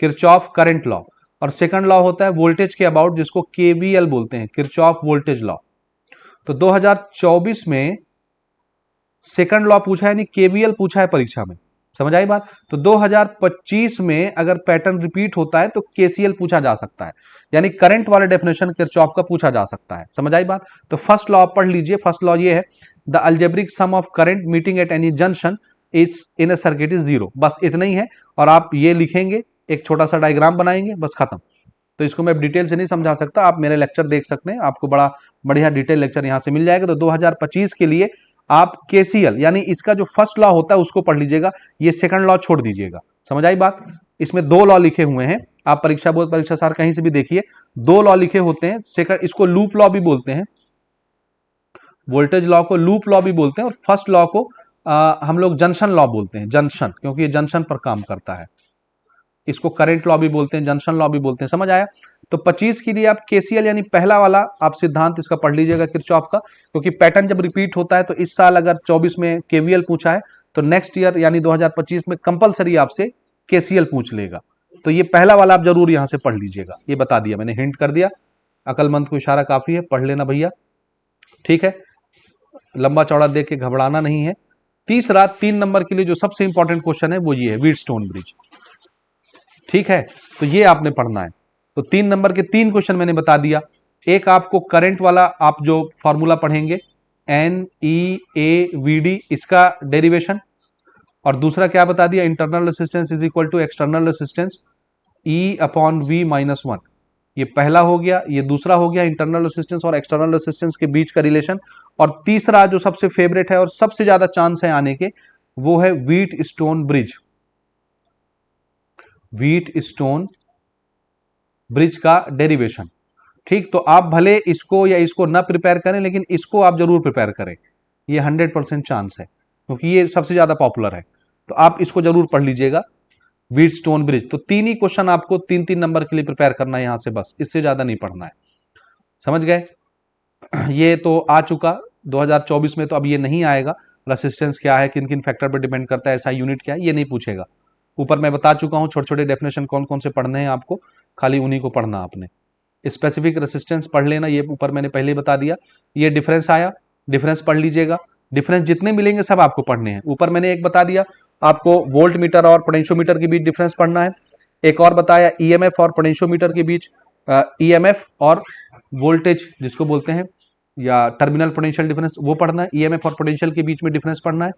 किरचॉफ करंट लॉ। और सेकंड लॉ होता है वोल्टेज के अबाउट, जिसको केवीएल बोलते हैं, किरचॉफ वोल्टेज लॉ। तो 2024 में सेकंड लॉ पूछा है, यानी केवीएल पूछा है परीक्षा में। समझ आई बात? तो 2025 में अगर पैटर्न रिपीट होता है तो केसीएल पूछा जा सकता है, यानी करंट वाला डेफिनेशन किरचॉफ का पूछा जा सकता है। समझ आई बात? तो फर्स्ट लॉ पढ़ लीजिए। फर्स्ट लॉ ये है, the algebraic sum of current meeting at any junction is in a circuit is 0। बस इतना ही है, और आप ये लिखेंगे, एक छोटा सा डायग्राम बनाएंगे, बस खत्म। तो इसको मैं डिटेल से नहीं समझा सकता, आप मेरे लेक्चर देख सकते हैं, आपको बड़ा बढ़िया डिटेल लेक्चर यहां से मिल जाएगा। तो 2025 के लिए आप केसीएल यानी इसका जो फर्स्ट लॉ होता है उसको पढ़ लीजिएगा, ये सेकंड लॉ छोड़ दीजिएगा। समझ आई बात? इसमें 2 लॉ लिखे हुए हैं, आप परीक्षा बोर्ड परीक्षा सार कहीं से भी देखिए, 2 लॉ लिखे होते हैं। सेकंड, इसको लूप लॉ भी बोलते हैं, वोल्टेज लॉ को लूप लॉ भी बोलते हैं, और फर्स्ट लॉ को हम लोग जंक्शन लॉ बोलते हैं, जंक्शन, क्योंकि ये जंक्शन पर काम करता है। इसको करंट लॉ भी बोलते हैं, जंक्शन लॉ भी बोलते हैं। समझ आया? तो 25 के लिए आप केसीएल यानी पहला वाला आप सिद्धांत इसका पढ़ लीजिएगा किरचॉफ का, क्योंकि पैटर्न जब रिपीट होता है, तो इस साल अगर 24 में केवीएल पूछा है, तो नेक्स्ट ईयर यानी 2025 में कंपलसरी आपसे केसीएल पूछ लेगा। तो ये पहला वाला आप जरूर यहां से पढ़ लीजिएगा, ये बता दिया मैंने, हिंट कर दिया। अकलमंद को इशारा काफी है, पढ़ लेना भैया। ठीक है, लंबा चौड़ा देख के घबराना नहीं है। तीसरा 3 नंबर के लिए जो सबसे इंपॉर्टेंट क्वेश्चन है वो ये है, व्हीटस्टोन ब्रिज। ठीक है, तो ये आपने पढ़ना है। तो 3 नंबर के 3 क्वेश्चन मैंने बता दिया। एक आपको करंट वाला, आप जो फॉर्मूला पढ़ेंगे NEAVD, इसका डेरिवेशन। और दूसरा क्या बता दिया, internal resistance is equal to external resistance E upon V minus 1। ये पहला हो गया, ये दूसरा हो गया, इंटरनल रेसिस्टेंस और एक्सटर्नल रेसिस्टेंस के बीच का रिलेशन। और तीसरा जो सबसे फेवरेट है और सबसे ज्यादा चांस है आने के, वो है व्हीटस्टोन ब्रिज। व्हीटस्टोन ब्रिज का डेरिवेशन। ठीक, तो आप भले इसको या इसको ना प्रिपेयर करें, लेकिन इसको आप जरूर प्रिपेयर करें, ये 100% चांस है, क्योंकि ये सबसे ज्यादा पॉपुलर है। तो आप इसको जरूर पढ़ लीजिएगा, व्हीटस्टोन ब्रिज। तो 3 ही क्वेश्चन आपको 3-3 नंबर के लिए प्रिपेयर करना है यहां से, बस इससे ज्यादा नहीं पढ़ना है। समझ गए? ये तो आ चुका 2024 में, तो अब ये नहीं आएगा। रेसिस्टेंस क्या है, किन किन फैक्टर पर डिपेंड करता है, ऐसा यूनिट क्या है, ये नहीं पूछेगा। ऊपर मैं बता चुका हूं छोटे छोटे डेफिनेशन कौन कौन से पढ़ने हैं आपको, खाली उन्हीं को पढ़ना आपने। स्पेसिफिक रेसिस्टेंस पढ़ लेना, ये ऊपर मैंने पहले ही बता दिया। ये डिफरेंस आया, डिफरेंस पढ़ लीजिएगा। डिफरेंस जितने मिलेंगे सब आपको पढ़ने हैं। ऊपर मैंने एक बता दिया आपको, वोल्ट मीटर और पोटेंशियोमीटर के बीच डिफरेंस पढ़ना है। एक और बताया ईएमएफ और पोटेंशियोमीटर के बीच, ईएमएफ और वोल्टेज जिसको बोलते हैं, या टर्मिनल पोटेंशियल डिफरेंस, वो पढ़ना है। ईएमएफ और पोटेंशियल के बीच में डिफरेंस पढ़ना है।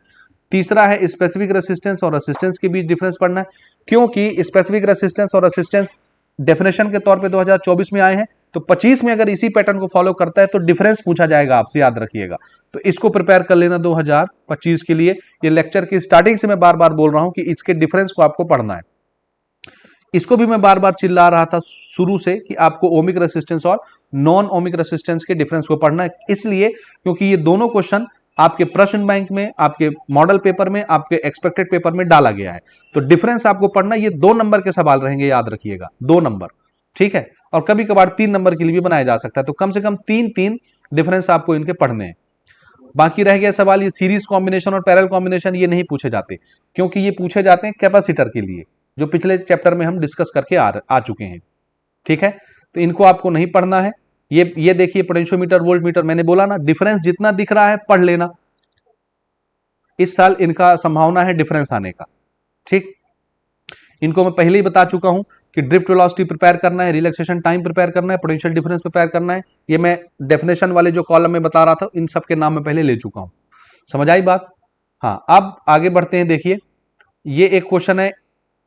तीसरा है स्पेसिफिक रेसिस्टेंस और रेसिस्टेंस के बीच डिफरेंस पढ़ना है, क्योंकि स्पेसिफिक रेसिस्टेंस और रेसिस्टेंस डेफिनेशन के तौर पे 2024 में आए हैं। तो 25 में अगर इसी पैटर्न को फॉलो करता है तो डिफरेंस पूछा जाएगा आपसे, याद रखिएगा। तो इसको प्रिपेयर कर लेना 2025 के लिए। ये लेक्चर की स्टार्टिंग से मैं बार बार बोल रहा हूं कि इसके डिफरेंस को आपको पढ़ना है। इसको भी मैं बार बार चिल्ला रहा था शुरू से कि आपको ओमिक रेसिस्टेंस और नॉन ओमिक रेसिस्टेंस के डिफरेंस को पढ़ना है, इसलिए क्योंकि ये दोनों क्वेश्चन आपके प्रश्न बैंक में, आपके मॉडल पेपर में, आपके एक्सपेक्टेड पेपर में डाला गया है। तो डिफरेंस आपको पढ़ना, ये 2 नंबर के सवाल रहेंगे, याद रखिएगा, 2 नंबर। ठीक है, और कभी कभार 3 नंबर के लिए भी बनाया जा सकता है। तो कम से कम 3-3 डिफरेंस आपको इनके पढ़ने हैं। बाकी रह गया सवाल, ये सीरीज कॉम्बिनेशन और पैरेलल कॉम्बिनेशन ये नहीं पूछे जाते, क्योंकि ये पूछे जाते हैं कैपेसिटर के लिए, जो पिछले चैप्टर में हम डिस्कस करके आ चुके हैं। ठीक है, तो इनको आपको नहीं पढ़ना है। ये देखिए पोटेंशियोमीटर, वोल्ट मीटर, मैंने बोला ना डिफरेंस जितना दिख रहा है पढ़ लेना। इस साल इनका संभावना है डिफरेंस आने का। ठीक, इनको मैं पहले ही बता चुका हूं कि ड्रिफ्ट वेलोसिटी प्रिपेयर करना है, रिलैक्सेशन टाइम प्रिपेयर करना है, पोटेंशियल डिफरेंस प्रिपेयर करना है। ये मैं डेफिनेशन वाले जो कॉलम में बता रहा था, इन सब के नाम मैं पहले ले चुका हूं। समझ आई बात? हाँ, अब आगे बढ़ते हैं। देखिए ये एक क्वेश्चन है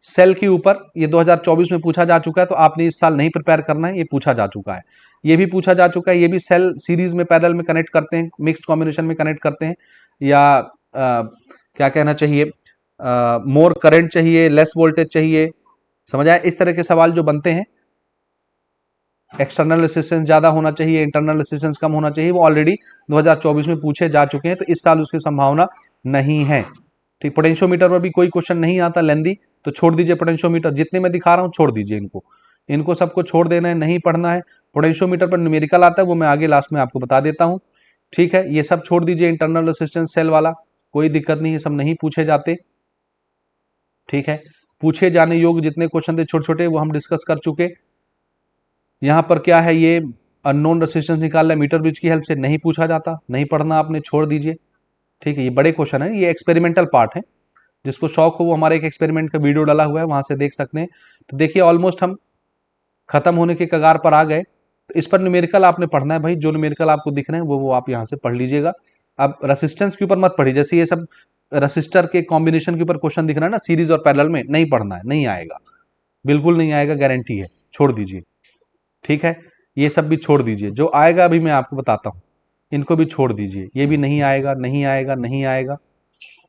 सेल के ऊपर, ये 2024 में पूछा जा चुका है, तो आपने इस साल नहीं प्रिपेयर करना है, ये पूछा जा चुका है। ये भी पूछा जा चुका है, ये भी सेल सीरीज में पैरेलल में कनेक्ट करते हैं, मिक्स्ड कॉम्बिनेशन में कनेक्ट करते हैं, या क्या कहना चाहिए, मोर करंट चाहिए, लेस वोल्टेज चाहिए, समझ आया। इस तरह के सवाल जो बनते हैं, एक्सटर्नल रेसिस्टेंस ज्यादा होना चाहिए, इंटरनल रेसिस्टेंस कम होना चाहिए, वो ऑलरेडी 2024 में पूछे जा चुके हैं, तो इस साल उसकी संभावना नहीं है। ठीक, पोटेंशियोमीटर पर भी कोई क्वेश्चन नहीं आता लेंदी, तो छोड़ दीजिए पोटेंशियोमीटर, जितने मैं दिखा रहा हूं छोड़ दीजिए इनको, इनको सबको छोड़ देना है, नहीं पढ़ना है। पोटेंशियोमीटर पर न्यूमेरिकल आता है, वो मैं आगे लास्ट में आपको बता देता हूं। ठीक है, ये सब छोड़ दीजिए, इंटरनल रेसिस्टेंस सेल वाला कोई दिक्कत नहीं है, सब नहीं पूछे जाते। ठीक है, पूछे जाने योग्य जितने क्वेश्चन थे छोटे छोटे वो हम डिस्कस कर चुके। यहाँ पर क्या है, ये अननोन रेसिस्टेंस निकालना है मीटर ब्रिज की हेल्प से, नहीं पूछा जाता, नहीं पढ़ना आपने, छोड़ दीजिए। ठीक है, ये बड़े क्वेश्चन है, ये एक्सपेरिमेंटल पार्ट है, जिसको शौक हो वो हमारे एक एक्सपेरिमेंट का वीडियो डाला हुआ है, वहां से देख सकते हैं। तो देखिए ऑलमोस्ट हम खत्म होने के कगार पर आ गए। तो इस पर न्यूमेरिकल आपने पढ़ना है भाई, जो न्यूमेरिकल आपको दिख रहे हैं वो आप यहाँ से पढ़ लीजिएगा। अब रेसिस्टेंस के ऊपर मत पढ़िए, जैसे ये सब रेसिस्टर के कॉम्बिनेशन के ऊपर क्वेश्चन दिख रहा है ना सीरीज और पैरेलल में, नहीं पढ़ना है, नहीं आएगा, बिल्कुल नहीं आएगा, गारंटी है, छोड़ दीजिए। ठीक है, ये सब भी छोड़ दीजिए, जो आएगा अभी मैं आपको बताता हूं, इनको भी छोड़ दीजिए, ये भी नहीं आएगा, नहीं आएगा, नहीं आएगा।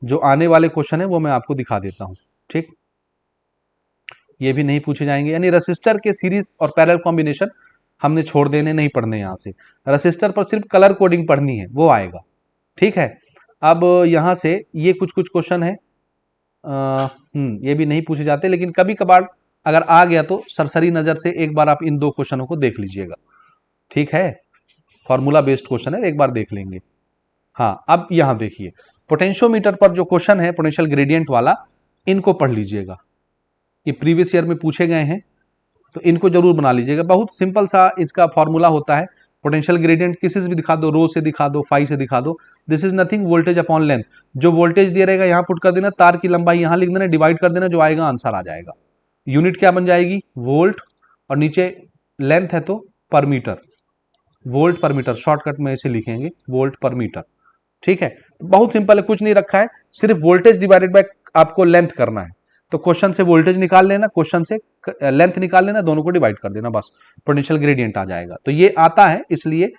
जो आने वाले क्वेश्चन है वो मैं आपको दिखा देता हूं। ठीक, ये भी नहीं पूछे जाएंगे, यानी रसिस्टर के सीरीज और पैरेलल कॉम्बिनेशन हमने छोड़ देने, नहीं पढ़ने यहां से। रसिस्टर पर सिर्फ कलर कोडिंग पढ़नी है, वो आएगा। ठीक है, अब यहां से ये कुछ कुछ क्वेश्चन है, ये भी नहीं पूछे जाते, लेकिन कभी कभार अगर आ गया तो सरसरी नजर से एक बार आप इन दो क्वेश्चनों को देख लीजिएगा। ठीक है, फॉर्मूला बेस्ड क्वेश्चन है, एक बार देख लेंगे। हाँ, अब यहां देखिए पोटेंशियोमीटर पर जो क्वेश्चन है पोटेंशियल ग्रेडियंट वाला, इनको पढ़ लीजिएगा, ये प्रीवियस ईयर में पूछे गए हैं, तो इनको जरूर बना लीजिएगा। बहुत सिंपल सा इसका फॉर्मूला होता है, पोटेंशियल ग्रेडियंट किसी से भी दिखा दो, रो से दिखा दो, फाई से दिखा दो, this is nothing voltage upon length. जो वोल्टेज दे रहेगा यहाँ पुट कर देना, तार की लंबाई यहाँ लिख देना, डिवाइड कर देना, जो आएगा आंसर आ जाएगा। यूनिट क्या बन जाएगी, वोल्ट, और नीचे लेंथ है तो पर मीटर, वोल्ट पर मीटर, शॉर्टकट में इसे लिखेंगे वोल्ट पर मीटर। ठीक है, बहुत सिंपल है, कुछ नहीं रखा है, सिर्फ वोल्टेज डिवाइडेड बाय आपको लेंथ करना है। तो क्वेश्चन से वोल्टेज निकाल लेना, क्वेश्चन से लेंथ निकाल लेना, दोनों को डिवाइड कर देना, बस पोटेंशियल ग्रेडियंट आ जाएगा। तो ये आता है, इसलिए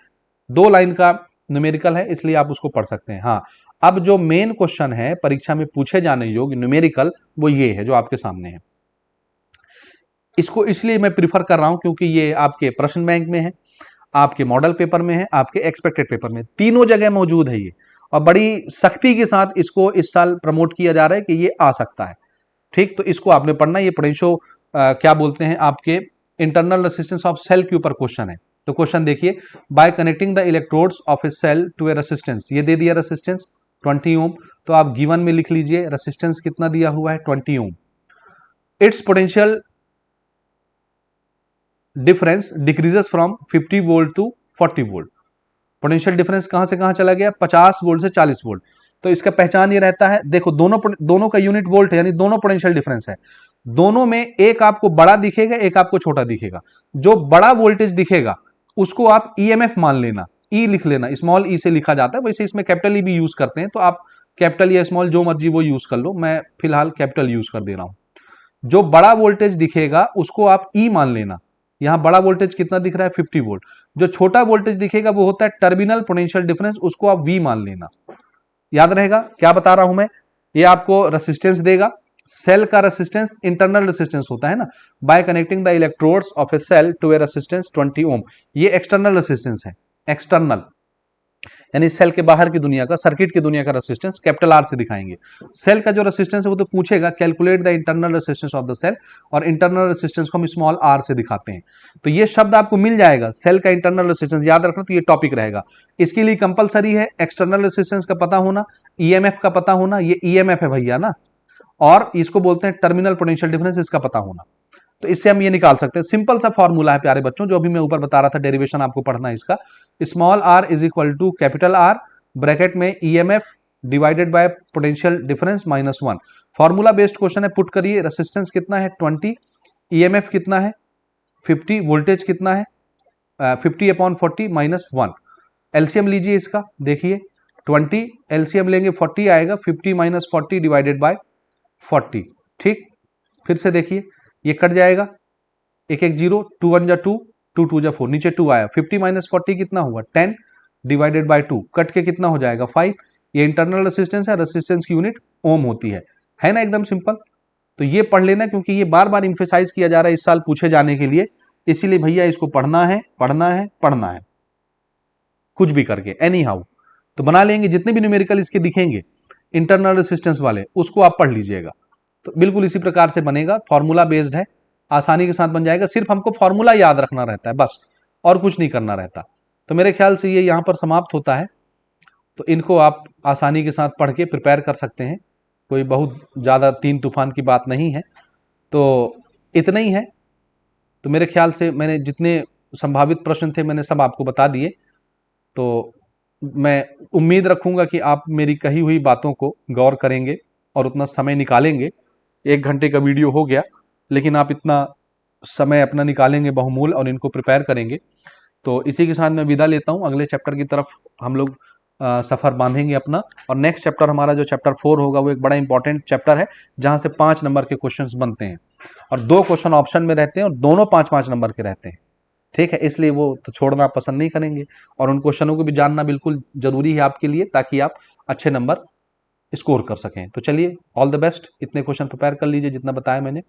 2 लाइन का न्यूमेरिकल है, इसलिए आप उसको पढ़ सकते हैं। हाँ, अब जो मेन क्वेश्चन है परीक्षा में पूछे जाने योग्य न्यूमेरिकल, वो ये है जो आपके सामने है। इसको इसलिए मैं प्रीफर कर रहा हूं क्योंकि ये आपके प्रश्न बैंक में है, आपके मॉडल पेपर में है, आपके एक्सपेक्टेड पेपर में, तीनों जगह मौजूद है ये, और बड़ी सख्ती के साथ इसको इस साल प्रमोट किया जा रहा है कि ये आ सकता है। ठीक, तो इसको आपने पढ़ना, ये पोटेंशियो क्या बोलते हैं आपके इंटरनल रेसिस्टेंस ऑफ सेल के ऊपर क्वेश्चन है। तो क्वेश्चन देखिए, by connecting the electrodes of a cell to a resistance, ये दे दिया रेसिस्टेंस 20 ओम, तो आप गिवन में लिख लीजिए रेसिस्टेंस कितना दिया हुआ है 20 ohm. Its potential difference decreases from 50 volt to 40 volt. Potential difference कहां से कहां चला गया, 50 वोल्ट से 40 वोल्ट। तो इसका पहचान ये रहता है, देखो दोनों का यूनिट वोल्ट है, यानी दोनों पोटेंशियल डिफरेंस है, दोनों में एक आपको बड़ा दिखेगा, एक आपको छोटा दिखेगा। जो बड़ा वोल्टेज दिखेगा उसको आप ईएमएफ मान लेना, ई लिख लेना, स्मॉल ई से लिखा जाता है, वैसे इसमें कैपिटल ई भी यूज करते हैं, तो आप कैपिटल या स्मॉल जो मर्जी वो यूज कर लो, मैं फिलहाल कैपिटल यूज कर दे रहा हूं। जो बड़ा वोल्टेज दिखेगा उसको आप ई मान लेना, यहां बड़ा वोल्टेज कितना दिख रहा है 50 वोल्ट। जो छोटा वोल्टेज दिखेगा वो होता है टर्मिनल पोटेंशियल डिफरेंस, उसको आप वी मान लेना। याद रहेगा क्या बता रहा हूं मैं, ये आपको रेसिस्टेंस देगा, सेल का रेसिस्टेंस इंटरनल रेसिस्टेंस होता है ना, by connecting the electrodes of a cell to a resistance 20 ohm, ये एक्सटर्नल रेसिस्टेंस है, एक्सटर्नल यानी सेल के बाहर की दुनिया का, सर्किट की दुनिया का रेसिस्टेंस कैपिटल आर से दिखाएंगे। सेल का जो रेसिस्टेंस है वो तो पूछेगा calculate the internal resistance of the cell, और इंटरनल रेसिस्टेंस को हम स्मॉल आर से दिखाते हैं। तो ये शब्द आपको मिल जाएगा, सेल का इंटरनल रेसिस्टेंस याद रखना, तो ये टॉपिक रहेगा। इसके लिए कंपलसरी है एक्सटर्नल रेसिस्टेंस का पता होना, ईएमएफ का पता होना, ये ईएमएफ है भैया ना, और इसको बोलते हैं टर्मिनल पोटेंशियल डिफरेंस, इसका पता होना। तो इससे हम ये निकाल सकते हैं, सिंपल सा फॉर्मूला है प्यारे बच्चों, जो अभी मैं ऊपर बता रहा था, डेरिवेशन आपको पढ़ना है इसका। Small R is equal to capital R, bracket में EMF divided by potential difference -1। Formula based question है, पुट करिए, रेसिस्टेंस कितना है 20, ईएमएफ कितना है 50, वोल्टेज कितना है 50/40 -1। एलसीएम लीजिए इसका, देखिए 20 एलसीएम लेंगे 40 आएगा, 50 माइनस 40 डिवाइडेड बाय 40। ठीक, फिर से देखिए ये कट जाएगा, एक एक जीरो, 2 1 जा 2, 2 2 जा 4, नीचे 2 आया। 50 माइनस 40 कितना हुआ, 10 डिवाइडेड बाय 2, कट के कितना हो जाएगा 5। ये इंटरनल रेसिस्टेंस है, रेसिस्टेंस की यूनिट ओम होती है ना, एकदम सिंपल। तो ये पढ़ लेना, क्योंकि ये बार बार इंफेसाइज किया जा रहा है इस साल पूछे जाने के लिए, इसीलिए भैया इसको पढ़ना है पढ़ना है पढ़ना है, कुछ भी करके एनी हाउ। तो बना लेंगे, जितने भी न्यूमेरिकल इसके दिखेंगे इंटरनल रेसिस्टेंस वाले, उसको आप पढ़ लीजिएगा। तो बिल्कुल इसी प्रकार से बनेगा, फॉर्मूला बेस्ड है, आसानी के साथ बन जाएगा। सिर्फ हमको फॉर्मूला याद रखना रहता है बस, और कुछ नहीं करना रहता। तो मेरे ख्याल से ये यहाँ पर समाप्त होता है। तो इनको आप आसानी के साथ पढ़ के प्रिपेयर कर सकते हैं, कोई बहुत ज़्यादा तीन तूफान की बात नहीं है। तो इतना ही है। तो मेरे ख्याल से मैंने जितने संभावित प्रश्न थे मैंने सब आपको बता दिए। तो मैं उम्मीद रखूंगा कि आप मेरी कही हुई बातों को गौर करेंगे और उतना समय निकालेंगे। 1 घंटे का वीडियो हो गया, लेकिन आप इतना समय अपना निकालेंगे बहुमूल्य और इनको प्रिपेयर करेंगे। तो इसी के साथ मैं विदा लेता हूं, अगले चैप्टर की तरफ हम लोग सफर बांधेंगे अपना। और नेक्स्ट चैप्टर हमारा जो चैप्टर 4 होगा वो एक बड़ा इंपॉर्टेंट चैप्टर है, जहां से 5 नंबर के क्वेश्चंस बनते हैं और 2 क्वेश्चन ऑप्शन में रहते हैं और दोनों 5-5 नंबर के रहते हैं। ठीक है, इसलिए वो तो छोड़ना पसंद नहीं करेंगे, और उन क्वेश्चनों को भी जानना बिल्कुल जरूरी है आपके लिए, ताकि आप अच्छे नंबर स्कोर कर सकें। तो चलिए, ऑल द बेस्ट। इतने क्वेश्चन प्रिपेयर कर लीजिए जितना बताया मैंने।